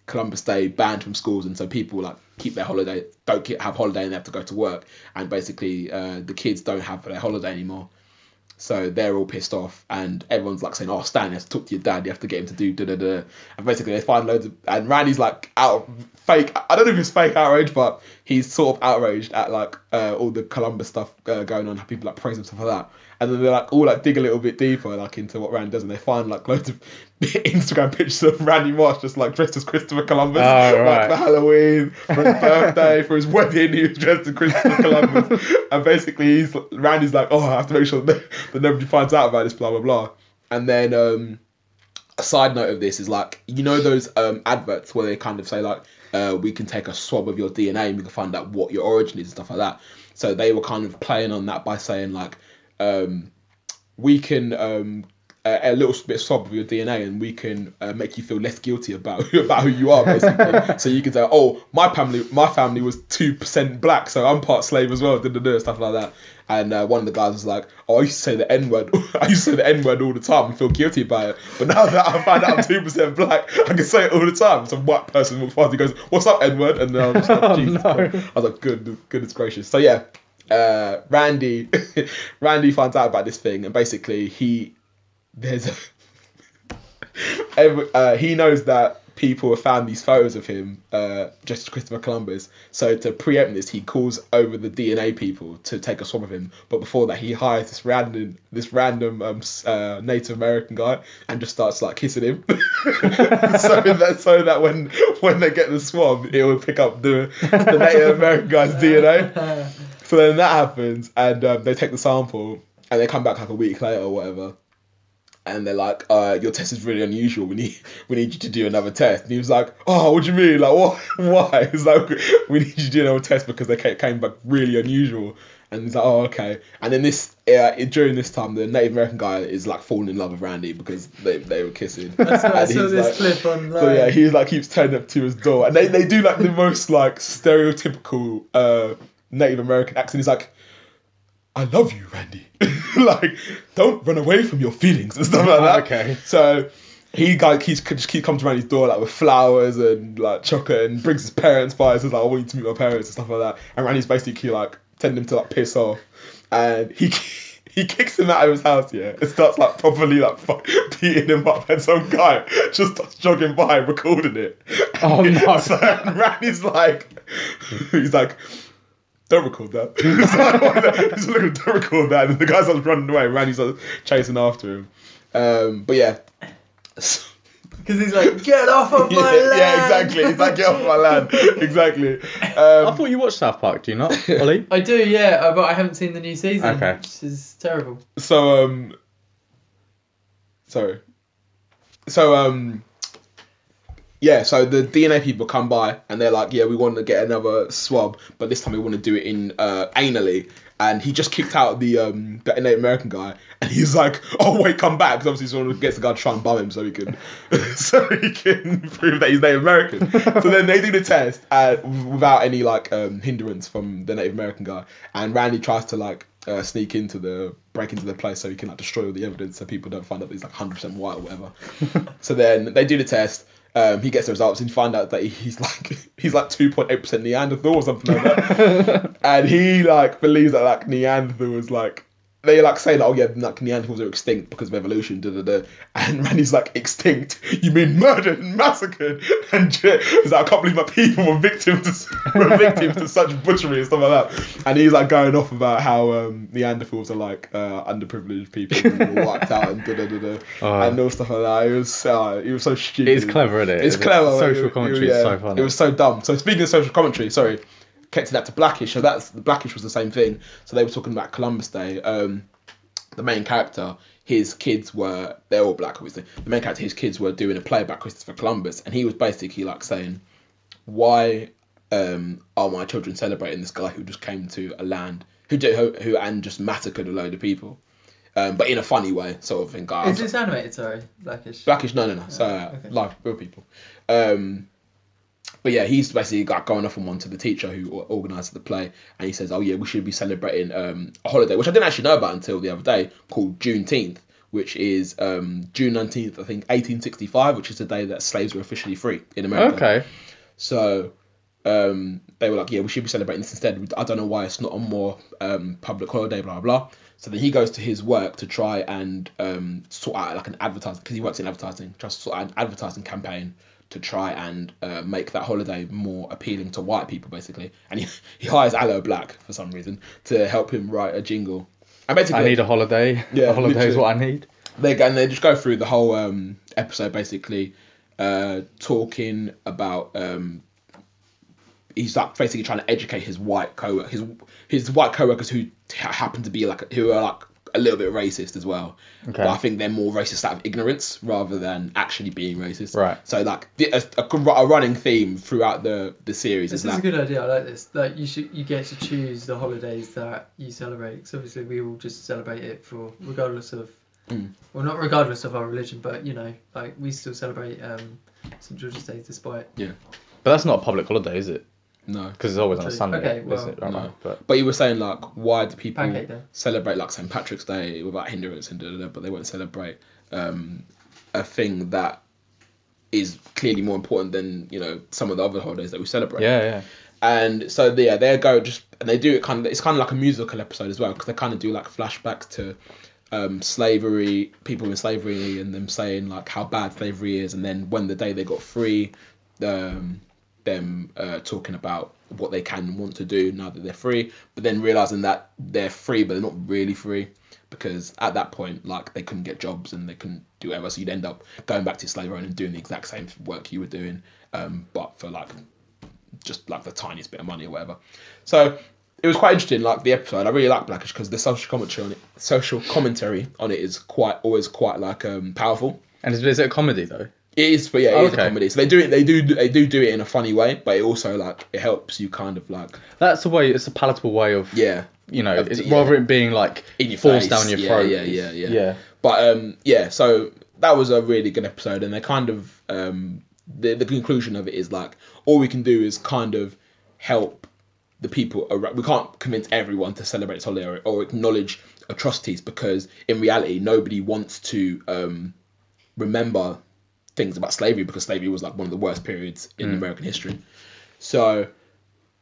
Columbus Day banned from schools, and so people like keep their holiday, have holiday, and they have to go to work, and basically the kids don't have their holiday anymore. So they're all pissed off, and everyone's like saying, "Oh, Stan, you have to talk to your dad. You have to get him to do da da da." And basically, they find loads of, and Randy's like fake. I don't know if it's fake outrage, but he's sort of outraged at like all the Columbus stuff going on, how people like praise him, stuff like that. And then they like all like dig a little bit deeper like into what Randy does, and they find like loads of Instagram pictures of Randy Marsh just like dressed as Christopher Columbus, Oh, right. like for Halloween, for his birthday, for his wedding, he was dressed as Christopher Columbus. And basically, Randy's like, "Oh, I have to make sure that nobody finds out about this, blah blah blah." And then a side note of this is like, you know those adverts where they kind of say like, we can take a swab of your DNA and we can find out what your origin is and stuff like that. So they were kind of playing on that by saying like, we can a little bit swab of your DNA and we can make you feel less guilty about who you are basically. So you can say, "Oh, my family was 2% black, so I'm part slave as well," stuff like that. And one of the guys was like, "Oh, I used to say the N-word. I used to say the N-word all the time and feel guilty about it. But now that I find out I'm 2% black, I can say it all the time." Some white person walks past and goes, "What's up, N-word?" And then I'm just like, Oh, Jesus no. Christ. I was like, goodness gracious. So yeah, Randy finds out about this thing, and basically he knows that people have found these photos of him just as Christopher Columbus. So to preempt this, he calls over the DNA people to take a swab of him. But before that, he hires this random Native American guy and just starts like kissing him. so that when they get the swab, it will pick up the Native American guy's DNA. So then that happens, and they take the sample, and they come back like a week later or whatever. And they're like, "Your test is really unusual. We need you to do another test." And he was like, "Oh, what do you mean? Like, what? Why?" He's like, "We need you to do another test because they came back really unusual." And he's like, "Oh, okay." And then during this time, the Native American guy is like falling in love with Randy because they were kissing. I saw he's this like, clip online. So yeah, he like keeps turning up to his door, and they do like the most like stereotypical Native American accent. He's like, "I love you, Randy." Like, don't run away from your feelings and stuff like that. Okay. So he just keeps coming to Randy's door like with flowers and like chocolate, and brings his parents by and says like, "I want you to meet my parents" and stuff like that. And Randy's basically like telling him to like piss off, and he kicks him out of his house, yeah, and starts like properly like beating him up, and some guy just starts jogging by recording it. Oh, no. So Randy's like, he's like, "Don't record that." He's like, "Don't record that." And the guy starts running away. Randy's starts chasing after him. But yeah. Because he's like, "Get off of my land!" Yeah, exactly. He's like, "Get off my land." Exactly. I thought you watched South Park, do you not, Ollie? I do, yeah, but I haven't seen the new season, Okay. which is terrible. So, yeah, so the DNA people come by and they're like, "Yeah, we want to get another swab, but this time we want to do it in anally." and he just kicked out the Native American guy, and he's like, "Oh wait, come back," because obviously someone gets the guy to try and bum him so he can prove that he's Native American. So then they do the test without any hindrance from the Native American guy, and Randy tries to break into the place so he can destroy all the evidence so people don't find out that he's 100% white or whatever. So then they do the test. He gets the results and you find out that he's 2.8% Neanderthal or something like that. And he believes that Neanderthal was they say that, oh yeah, Neanderthals are extinct because of evolution, and Randy's extinct? You mean murdered and massacred? And he's I can't believe my people were victims to such butchery and stuff like that. And he's going off about how Neanderthals are underprivileged people who were wiped out and and all stuff like that. It was so stupid. It's clever, isn't it? It's clever. Social commentary is so funny. It was so dumb. So speaking of social commentary, sorry. Connected that to Blackish, so Blackish was the same thing. So they were talking about Columbus Day. The main character, his kids they're all black obviously. The main character, his kids were doing a play about Christopher Columbus, and he was basically saying, why are my children celebrating this guy who just came to a land who and just massacred a load of people, but in a funny way sort of thing. Is this animated? Sorry, Blackish. Blackish, no. So okay. Live, real people. But yeah, he's basically going off on one to the teacher who organised the play, and he says, oh yeah, we should be celebrating a holiday, which I didn't actually know about until the other day, called Juneteenth, which is June 19th, I think, 1865, which is the day that slaves were officially free in America. Okay. So they were yeah, we should be celebrating this instead. I don't know why it's not a more public holiday, blah, blah, blah. So then he goes to his work to try and sort out an advertising, because he works in advertising, tries to sort out an advertising campaign to try and make that holiday more appealing to white people, basically. And he hires Aloe Black, for some reason, to help him write a jingle. And basically, I need a holiday. Yeah, a holiday is what I need. They just go through the whole episode, basically, talking about... he's basically trying to educate his white co-workers, his white co-workers who happen to be who are a little bit racist as well. Okay. But I think they're more racist out of ignorance rather than actually being racist. Right. So a running theme throughout the series This is a good idea. I like this. You get to choose the holidays that you celebrate. Because obviously we all just celebrate it regardless of well, not regardless of our religion, but we still celebrate St. George's Day despite. Yeah. But that's not a public holiday, is it? No, because it's always on a Sunday. Okay, well, is it? Right, no. But you were saying why do people celebrate St. Patrick's Day without hindrance and but they won't celebrate a thing that is clearly more important than some of the other holidays that we celebrate. Yeah. And so they go and they do it it's kind of like a musical episode as well, because they kind of do flashbacks to slavery, people in slavery, and them saying how bad slavery is, and then when the day they got free, them talking about what they can and want to do now that they're free, but then realizing that they're free but they're not really free, because at that point they couldn't get jobs and they couldn't do whatever, so you'd end up going back to slavery and doing the exact same work you were doing, but for just the tiniest bit of money or whatever. So it was quite interesting, the episode. I really like Blackish because the social commentary on it is always quite powerful. And is it a comedy though? It is, but yeah, it is a comedy. So they do it in a funny way, but it also it helps you kind of That's a way. It's a palatable way of rather it being in your forced face. down your throat. Yeah. But so that was a really good episode, and they kind of the conclusion of it is all we can do is kind of help the people around. We can't convince everyone to celebrate this holiday or acknowledge atrocities, because in reality nobody wants to remember things about slavery, because slavery was one of the worst periods in American history. So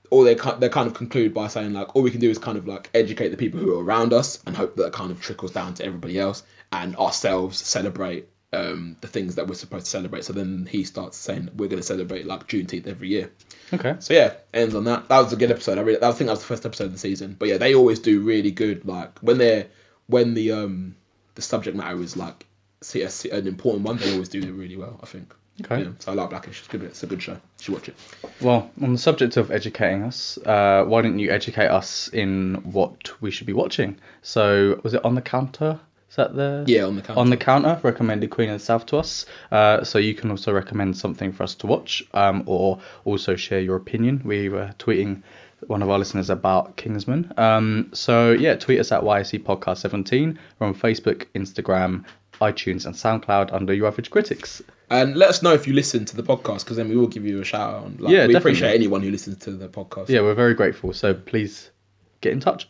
they kind of conclude by saying all we can do is kind of educate the people who are around us and hope that kind of trickles down to everybody else, and ourselves celebrate the things that we're supposed to celebrate. So then he starts saying we're going to celebrate Juneteenth every year. Okay. So yeah, ends on that. That was a good episode. I think that was the first episode of the season. But yeah, they always do really good when the subject matter is an important one, they always do it really well, I think. Okay. Yeah, so I like Blackish. It's good. It's a good show. You should watch it. Well, on the subject of educating us, why don't you educate us in what we should be watching? So, was it On the Counter Is that the on the counter? Recommended Queen of the South to us. So you can also recommend something for us to watch, or also share your opinion. We were tweeting one of our listeners about Kingsman. So yeah, tweet us at YSC Podcast 17. We're on Facebook, Instagram, iTunes, and SoundCloud under Your Average Critics. And let us know if you listen to the podcast, because then we will give you a shout out. We definitely appreciate anyone who listens to the podcast. Yeah, we're very grateful. So please get in touch.